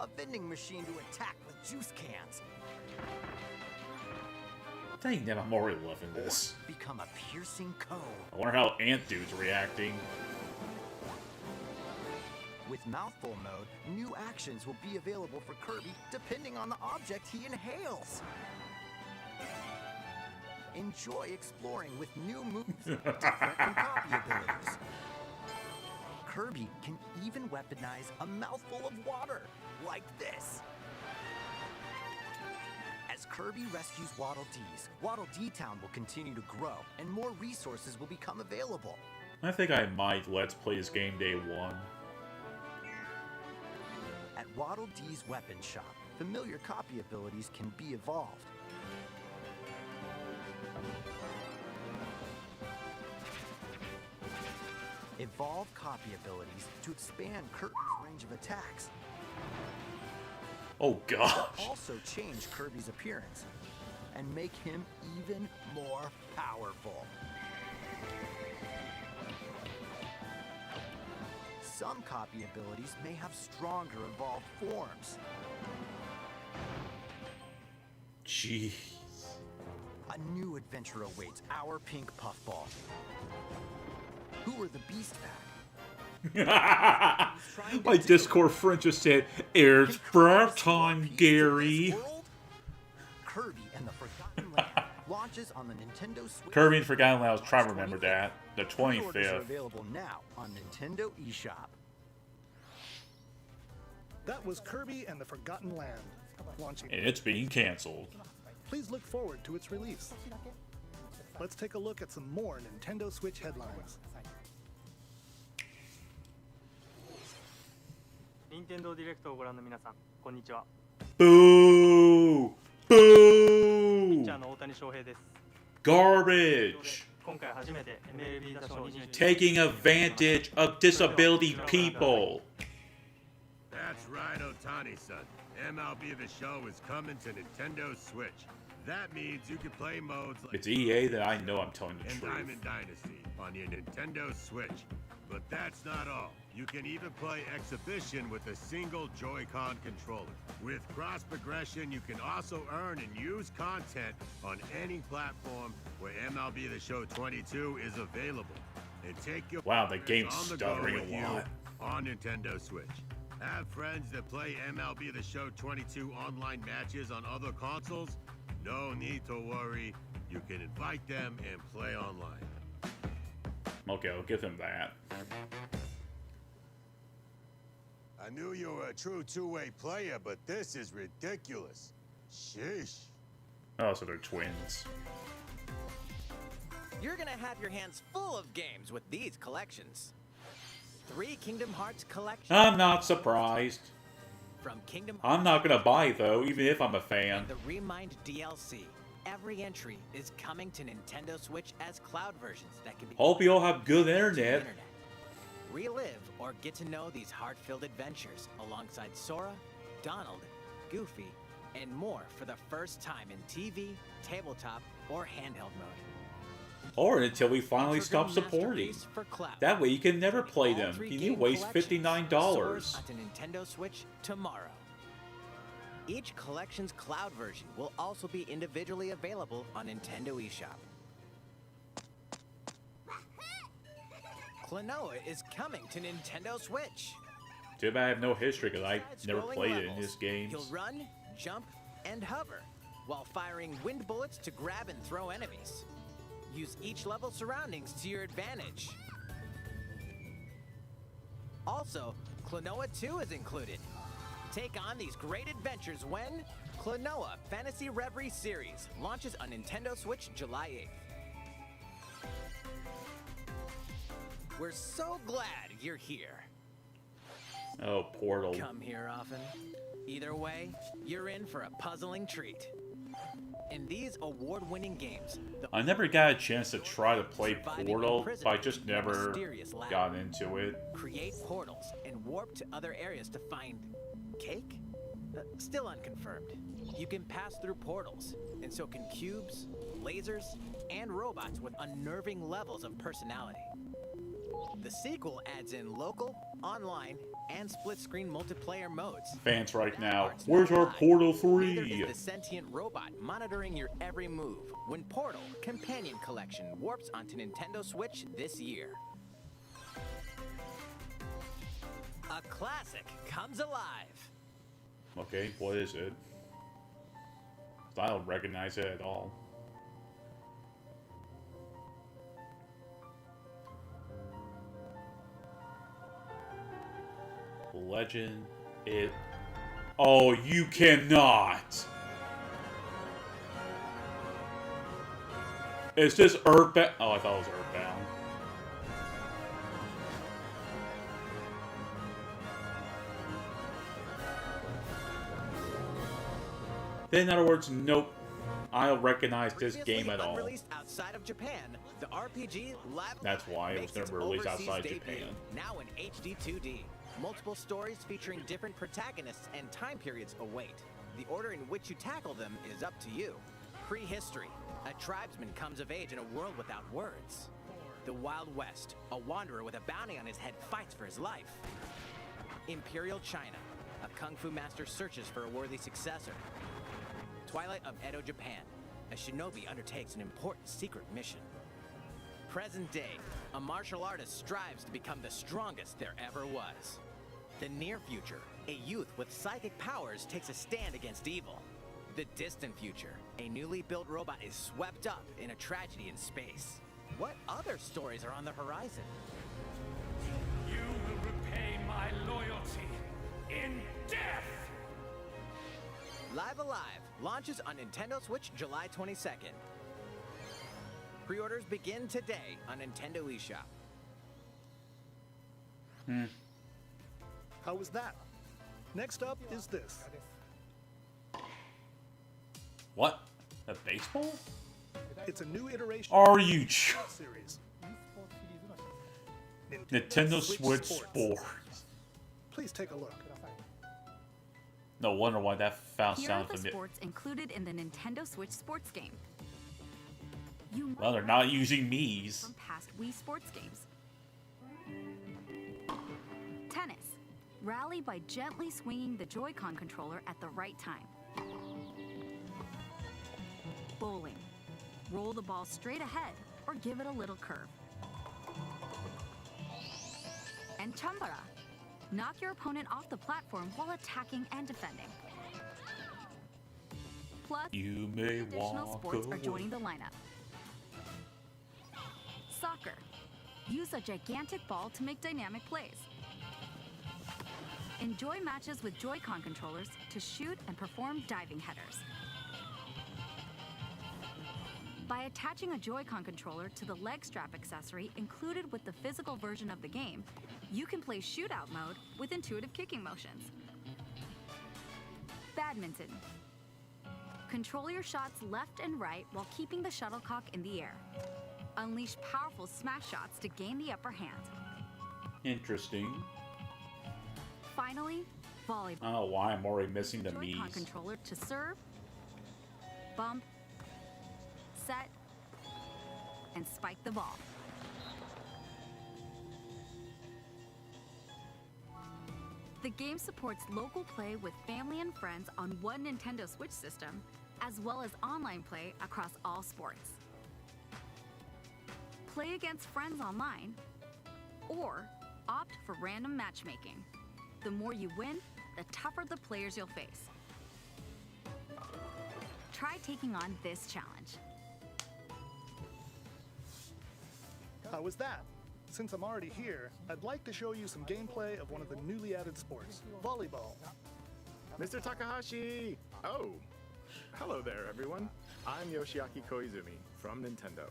A vending machine to attack with juice cans. Dang it, I'm already loving this. Become a piercing cone. I wonder how Ant Dude's reacting. With Mouthful Mode, new actions will be available for Kirby depending on the object he inhales. Enjoy exploring with new moves, different from copy abilities. Kirby can even weaponize a mouthful of water, like this. As Kirby rescues Waddle Dees, Waddle Dee Town will continue to grow, and more resources will become available. I think I might Let's Play this game day one. At Waddle Dee's weapon shop, familiar copy abilities can be evolved. Evolve copy abilities to expand Kirby's range of attacks. Oh gosh. Also change Kirby's appearance and make him even more powerful. Some copy abilities may have stronger evolved forms. Jeez. A new adventure awaits our pink puffball. Who are the Beast Pack? My Discord friend just said, "It's brat time, Gary." Kirby and the Forgotten Land launches on the Nintendo Switch. Kirby and Forgotten Land, I was trying to remember that. The Pre-orders are 25th. available now on Nintendo eShop. That was Kirby and the Forgotten Land, launching. And it's being cancelled. Please look forward to its release. Let's take a look at some more Nintendo Switch headlines. Nintendo Direct をご覧の皆さん、こんにちは。 Boo! ピッチ Boo! ャーの大谷翔平です。 Garbage! 今回初めて MLB 打賞20 Taking advantage of disability people. That's right, Otani-san. MLB The Show is coming to Nintendo Switch. That means you can play modes like It's EA that I know I'm telling the and truth. Diamond Dynasty on your Nintendo Switch. But that's not all. You can even play Exhibition with a single Joy-Con controller. With cross progression, you can also earn and use content on any platform where MLB The Show 22 is available. And take your Wow, the game's on the go stuttering with a you lot. on Nintendo Switch. Have friends that play MLB The Show 22 online matches on other consoles? No need to worry. You can invite them and play online. Okay, I'll give him that. I knew you were a true two-way player, but this is ridiculous. Sheesh. Oh, so they're twins. You're gonna have your hands full of games with these collections. 3 Kingdom Hearts collection. I'm not surprised. From Kingdom I'm not gonna buy it though, even if I'm a fan. and the Remind DLC. Every entry is coming to Nintendo Switch as cloud versions that can be Hope you all have good to the internet. Relive or get to know these heart-filled adventures alongside Sora, Donald, Goofy, and more for the first time in TV, tabletop, or handheld mode. Or until we finally Trigger stop supporting. masterpiece for Cloud. That way you can never play All them. three You game need waste collections $59. soars onto Nintendo Switch tomorrow. Each collection's cloud version will also be individually available on Nintendo eShop. Klonoa is coming to Nintendo Switch. Too bad I have no history because I never Side-scrolling played it in levels. this game. You'll run, jump, and hover while firing wind bullets to grab and throw enemies. Use each level's surroundings to your advantage. Also, Klonoa 2 is included. Take on these great adventures when Klonoa Fantasy Reverie Series launches on Nintendo Switch July 8th. We're so glad you're here. Oh, Portal. Come here often. Either way, you're in for a puzzling treat. In these award-winning games, I never got a chance to try to play surviving Portal, but I imprisonment just in a never mysterious lab. got into it. Create portals and warp to other areas to find cake? Still unconfirmed. You can pass through portals, and so can cubes, lasers, and robots with unnerving levels of personality. The sequel adds in local, online, and split-screen multiplayer modes. Fans right now, Parts where's our live. Portal Neither 3? is the sentient robot monitoring your every move when Portal Companion Collection warps onto Nintendo Switch this year. A classic comes alive. Okay, what is it? I don't recognize it at all. Legend. It. Oh, you cannot! Is this Earthbound? Oh, I thought it was Earthbound. In other words, nope. I don't recognize this game at all. Unreleased outside of Japan, the RPG Lab. That's why it was makes its never released overseas outside debut, Japan. Now in HD 2D. Multiple stories featuring different protagonists and time periods await. The order in which you tackle them is up to you. Prehistory. A tribesman comes of age in a world without words. The Wild West. A wanderer with a bounty on his head fights for his life. Imperial China. A kung fu master searches for a worthy successor. Twilight of Edo, Japan. A shinobi undertakes an important secret mission. Present day. A martial artist strives to become the strongest there ever was. The near future. A youth with psychic powers takes a stand against evil. The distant future. A newly built robot is swept up in a tragedy in space. What other stories are on the horizon? You will repay my loyalty in death! Live Alive launches on Nintendo Switch July 22nd. Pre-orders begin today on Nintendo eShop. How was that? Next up is this. What? A baseball? It's a new iteration Are you of the series. Nintendo Switch Sports. Please take a look. No wonder why that Here are sounds the familiar. sports included in the Nintendo Switch sports game. You might Well, they're not using Mii's. from past Wii sports games. Tennis. Rally by gently swinging the Joy-Con controller at the right time. Bowling. Roll the ball straight ahead or give it a little curve. And Chambara. Knock your opponent off the platform while attacking and defending. Plus, You may additional walk sports away. are joining the lineup. Soccer. Use a gigantic ball to make dynamic plays. Enjoy matches with Joy-Con controllers to shoot and perform diving headers. By attaching a Joy-Con controller to the leg strap accessory included with the physical version of the game, you can play shootout mode with intuitive kicking motions. Badminton. Control your shots left and right while keeping the shuttlecock in the air. Unleash powerful smash shots to gain the upper hand. Interesting. Finally, volleyball. I don't know why I'm already missing the Joy-Con Mii's. controller to serve, bump, set, and spike the ball. The game supports local play with family and friends on one Nintendo Switch system, as well as online play across all sports. Play against friends online, or opt for random matchmaking. The more you win, the tougher the players you'll face. Try taking on this challenge. How was that? Since I'm already here, I'd like to show you some gameplay of one of the newly added sports, volleyball. Mr. Takahashi! Oh, hello there, everyone. I'm Yoshiaki Koizumi from Nintendo.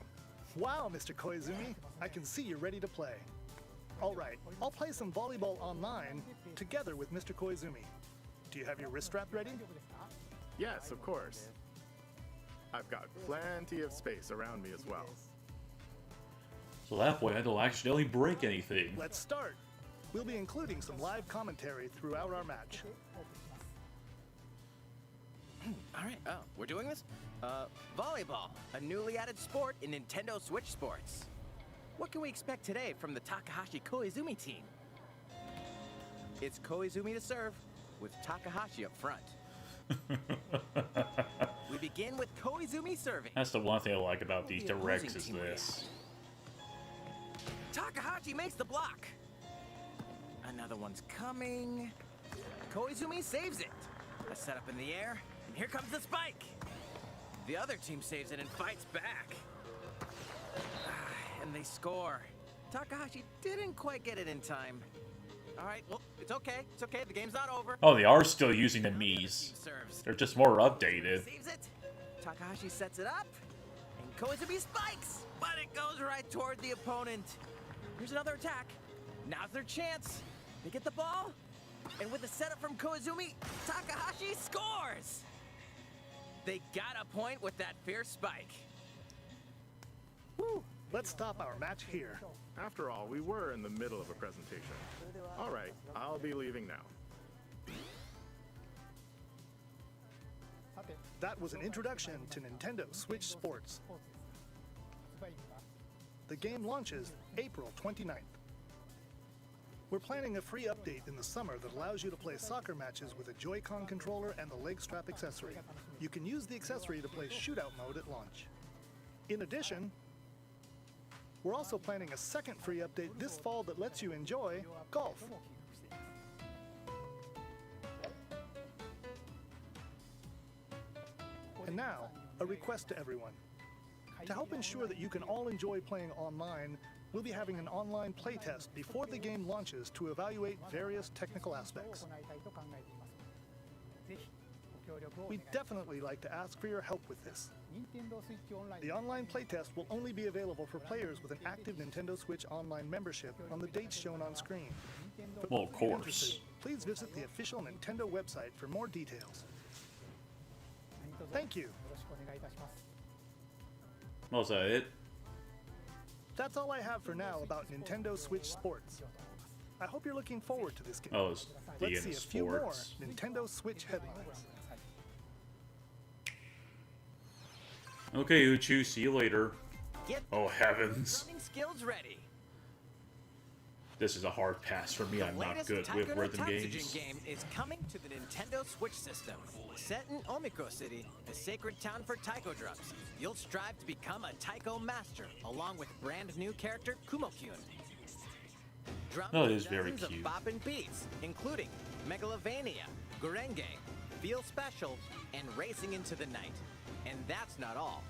Wow, Mr. Koizumi, I can see you're ready to play. All right, I'll play some volleyball online together with Mr. Koizumi. Do you have your wrist strap ready? Yes, of course. I've got plenty of space around me as well. So that way I don't accidentally break anything. Let's start. We'll be including some live commentary throughout our match. Alright, oh, we're doing this? Volleyball, a newly added sport in Nintendo Switch Sports. What can we expect today from the Takahashi Koizumi team? It's Koizumi to serve, with Takahashi up front. We begin with Koizumi serving. That's the one thing I like about these directs is this. Takahashi makes the block. Another one's coming. Koizumi saves it. A setup in the air, and here comes the spike. The other team saves it and fights back. And they score. Takahashi didn't quite get it in time. All right, well, it's okay. It's okay. The game's not over. Oh, they are still using the Miis. They're just more updated. Saves it. Takahashi sets it up, and Koizumi spikes, but it goes right toward the opponent. Here's another attack. Now's their chance. They get the ball, and with the setup from Koizumi, Takahashi scores. They got a point with that fierce spike. Woo! Let's stop our match here. After all, we were in the middle of a presentation. All right, I'll be leaving now. That was an introduction to Nintendo Switch Sports. The game launches April 29th. We're planning a free update in the summer that allows you to play soccer matches with a Joy-Con controller and the leg strap accessory. You can use the accessory to play shootout mode at launch. In addition, we're also planning a second free update this fall that lets you enjoy golf. And now, a request to everyone. To help ensure that you can all enjoy playing online, we'll be having an online playtest before the game launches to evaluate various technical aspects. We'd definitely like to ask for your help with this. The online playtest will only be available for players with an active Nintendo Switch Online membership on the dates shown on screen. Well, of course. Please visit the official Nintendo website for more details. Thank you. Was that it? That's all I have for now about Nintendo Switch Sports. I hope you're looking forward to this game. Oh, it's the Let's end see a of few more sports. Nintendo Switch headlines. Okay, Uchu, see you later. Get Oh, heavens. running skills ready. This is a hard pass for me. I'm not good with Taiko no rhythm Tatsujin games. game is coming to the Nintendo Switch system. Set in Omiko City, the sacred town for taiko drums, you'll strive to become a taiko master, along with brand new character Kumo-kyun. Drums Oh, it with is very dozens cute. of boppin' beats, including Megalovania, Gurenge, Feel Special, and Racing into the Night. And that's not all.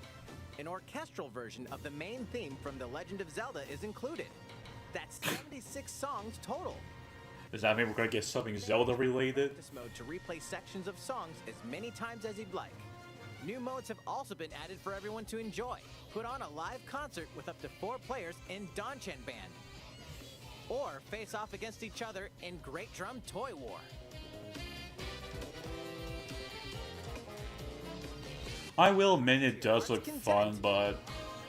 An orchestral version of the main theme from The Legend of Zelda is included. That's 76 songs total. Does that mean we're going to get something Zelda related? Practice mode to replay sections of songs as many times as you'd like. New modes have also been added for everyone to enjoy. Put on a live concert with up to 4 players in Danchan Band. Or face off against each other in Great Drum Toy War. I will admit it does look fun, but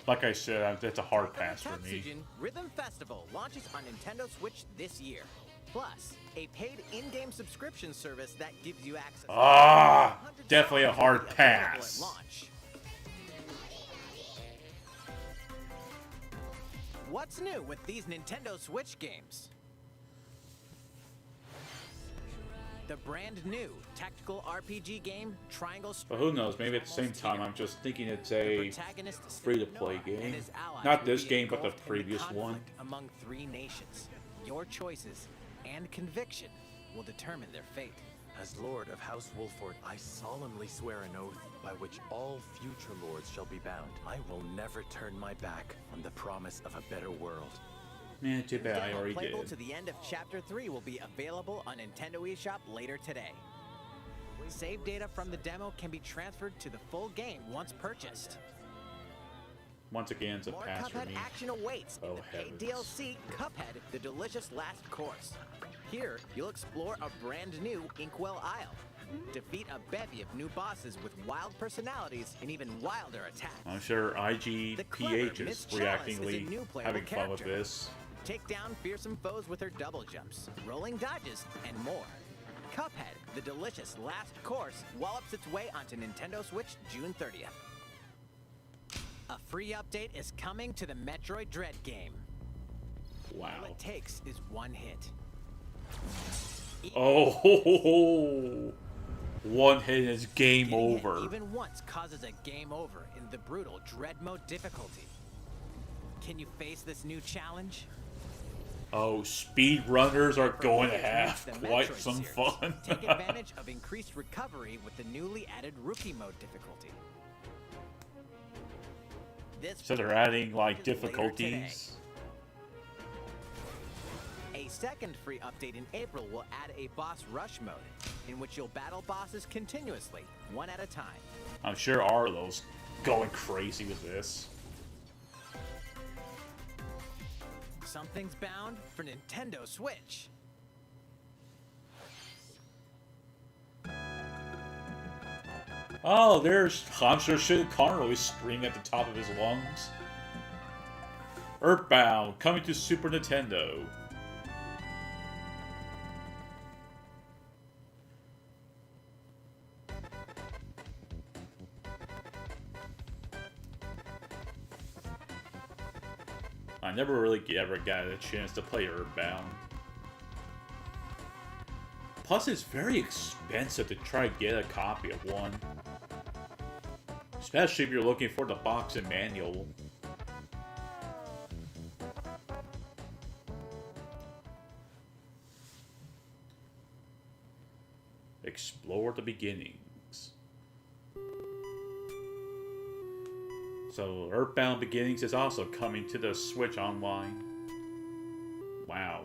like I said, that's a hard pass for me. Tatsujin Rhythm Festival launches on Nintendo Switch this year. Plus, a paid in-game subscription service that gives you access Ah, to definitely a hard available at pass. launch. What's new with these Nintendo Switch games? The brand new tactical RPG game, Triangle But who knows? Maybe at the same time, I'm just thinking it's a free-to-play game. Not this game, but the previous one. Among three nations, your choices and conviction will determine their fate. As Lord of House Wolford, I solemnly swear an oath by which all future lords shall be bound. I will never turn my back on the promise of a better world. Man, too bad I already Playable did. to the end of Chapter 3 will be available on Nintendo eShop later today. Save data from the demo can be transferred to the full game once purchased. Once again, it's a More pass for Cuphead me. action awaits in Oh, the paid heavens. DLC Cuphead, The Delicious Last Course. Here, you'll explore a brand new Inkwell Isle. Defeat a bevy of new bosses with wild personalities and even wilder attacks. I'm sure IGPH is reactingly having fun with this. Take down fearsome foes with her double jumps, rolling dodges, and more. Cuphead, The Delicious Last Course, wallops its way onto Nintendo Switch June 30th. A free update is coming to the Metroid Dread game. Wow. All it takes is one hit. Oh, one hit is game Getting hit over. even once causes a game over in the brutal Dread Mode difficulty. Can you face this new challenge? Oh, speedrunners are going to Players have who use the quite Metroid some series, fun. Take advantage of increased recovery with the newly added Rookie Mode difficulty. This So they're adding like later today. difficulties. A second free update in April will add a boss rush mode, in which you'll battle bosses continuously, one at a time. I'm sure Arlo's going crazy with this. Something's bound for Nintendo Switch. Oh, there's Hamster Shit Conroy screaming at the top of his lungs. Earthbound, coming to Super Nintendo. I never really ever got a chance to play Earthbound. Plus, it's very expensive to try to get a copy of one. Especially if you're looking for the box and manual. Explore the beginnings. So, Earthbound Beginnings is also coming to the Switch Online. Wow.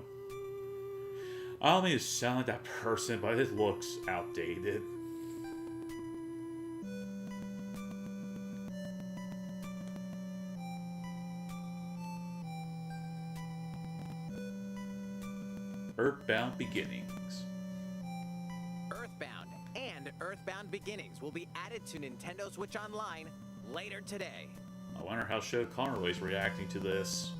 I don't mean to sound like that person, but it looks outdated. Earthbound Beginnings. Earthbound and Earthbound Beginnings will be added to Nintendo Switch Online later today. I wonder how Show Conroy's reacting to this.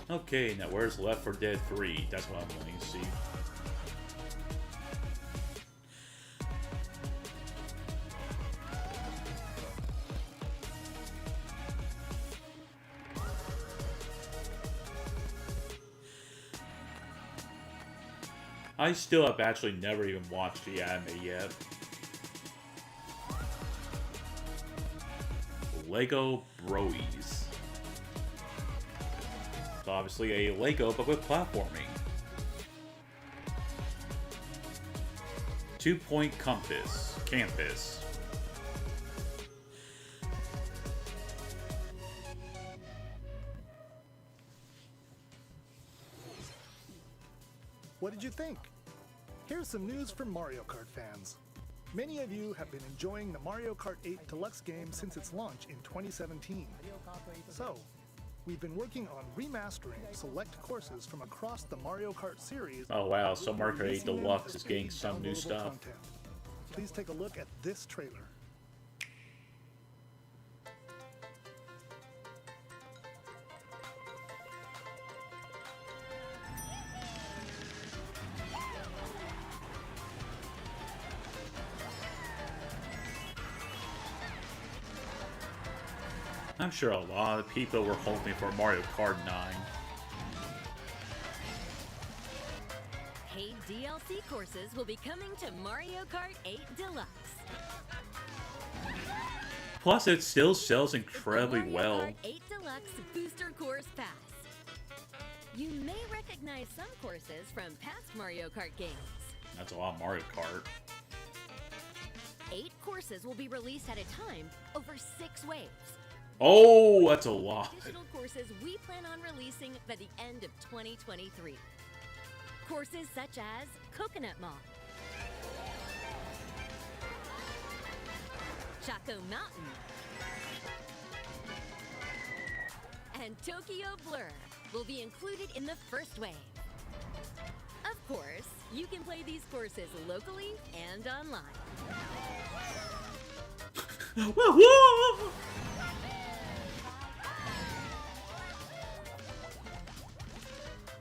Okay, now where's Left 4 Dead 3? That's what I'm wanting to see. I still have actually never even watched the anime yet. Lego Broies. It's obviously a Lego, but with platforming. 2-point compass. Campus. What did you think? Here's some news for Mario Kart fans. Many of you have been enjoying the Mario Kart 8 Deluxe game since its launch in 2017. So, we've been working on remastering select courses from across the Mario Kart series. Oh wow, so Mario Kart 8 releasing them Deluxe as is getting free some new downloadable stuff. content. please take a look at this trailer. I'm sure a lot of people were hoping for Mario Kart 9. Paid DLC courses will be coming to Mario Kart 8 Deluxe. Plus, it still sells incredibly Mario well. Kart 8 Deluxe Booster Course Pass. You may recognize some courses from past Mario Kart games. That's a lot of Mario Kart. 8 courses will be released at a time over 6 waves. Oh, that's a lot. Additional courses we plan on releasing by the end of 2023. Courses such as Coconut Mall, Chaco Mountain, and Tokyo Blur will be included in the first wave. Of course, you can play these courses locally and online.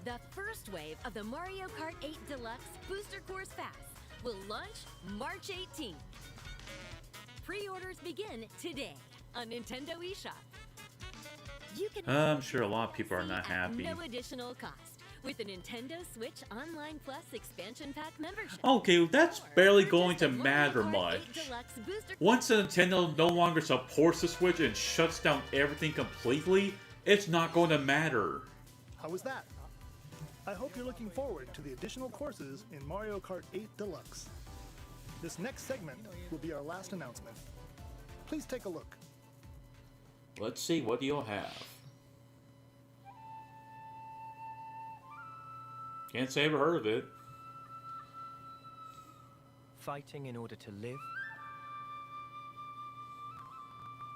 The first wave of the Mario Kart 8 Deluxe Booster Course Pass will launch March 18th. Pre-orders begin today on Nintendo eShop. You can I'm sure a lot of people are not at happy. no additional cost with the Nintendo Switch Online Plus expansion pack membership. Okay, that's barely going to matter much. Once Nintendo no longer supports the Switch and shuts down everything completely, it's not going to matter. How was that? I hope you're looking forward to the additional courses in Mario Kart 8 Deluxe. This next segment will be our last announcement. Please take a look. Let's see, what do you have? Can't say I ever heard of it. Fighting in order to live.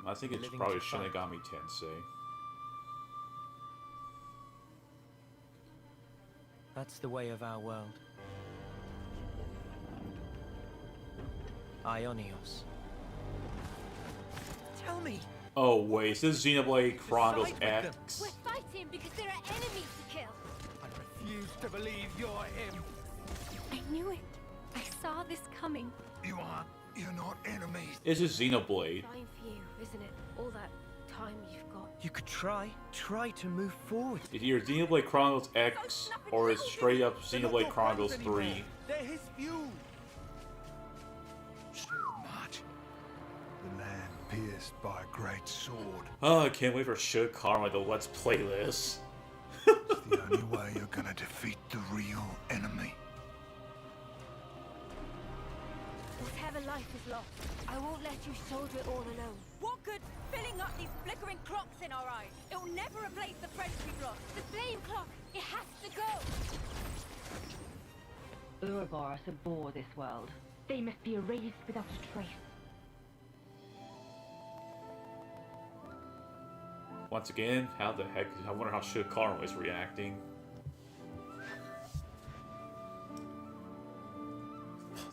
I think it's Living probably to fight. Shinigami Tensei. That's the way of our world. Ionios. Tell me. Oh wait, is this Xenoblade Chronicles X? We're fighting because there are enemies to kill. I refuse to believe you're him. I knew it. I saw this coming. You're not enemies. This is Xenoblade. Trying for you, isn't it? All that time you've got. You could try to move forward. Is either Xenoblade Chronicles X or is straight up Xenoblade Chronicles 3. They're his few. So much. The land pierced by a great sword. Oh, I can't wait for Should Karma to Let's Play this. It's the only way you're gonna defeat the real enemy. Whatever life is lost, I won't let you soldier it all alone. What good filling up these flickering clocks in our eyes? It'll never replace the friends we've lost. The flame clock, it has to go! Ouroboros abhor this world. They must be erased without a trace. Once again, how the heck? I wonder how Should Karma is reacting.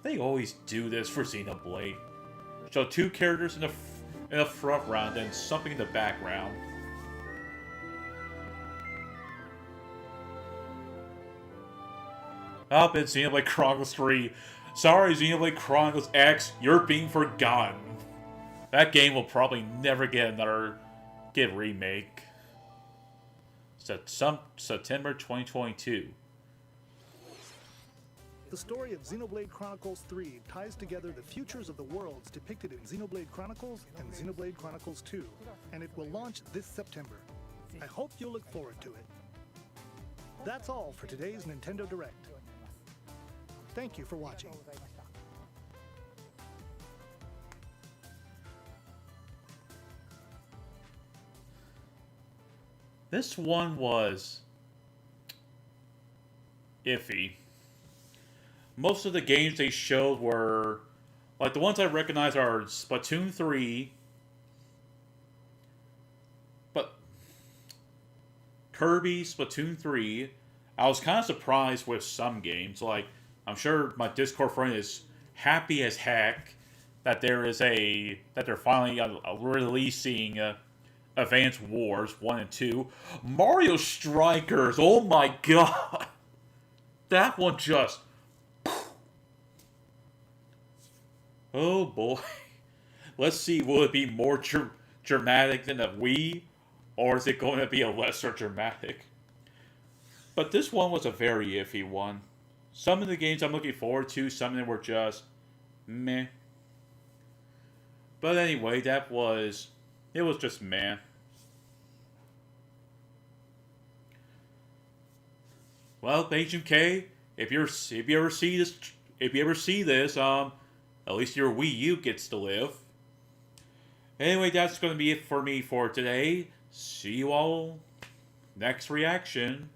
They always do this for Xenoblade. Show 2 characters in the front round, then something in the background. Up in Xenoblade Chronicles 3. Sorry, Xenoblade Chronicles X, you're being forgotten. That game will probably never get another remake. September 2022. The story of Xenoblade Chronicles 3 ties together the futures of the worlds depicted in Xenoblade Chronicles and Xenoblade Chronicles 2, and it will launch this September. I hope you'll look forward to it. That's all for today's Nintendo Direct. Thank you for watching. This one was iffy. Most of the games they showed were, like, the ones I recognize are Splatoon 3, but Kirby, Splatoon 3. I was kind of surprised with some games. Like, I'm sure my Discord friend is happy as heck that they're finally releasing Advance Wars 1 and 2. Mario Strikers, oh my god! That one just... Oh boy. Let's see, will it be more dramatic than a Wii? Or is it going to be a lesser dramatic? But this one was a very iffy one. Some of the games I'm looking forward to, some of them were just meh. But anyway, it was just meh. Well, Agent K, if you ever see this, at least your Wii U gets to live. Anyway, that's going to be it for me for today. See you all next reaction.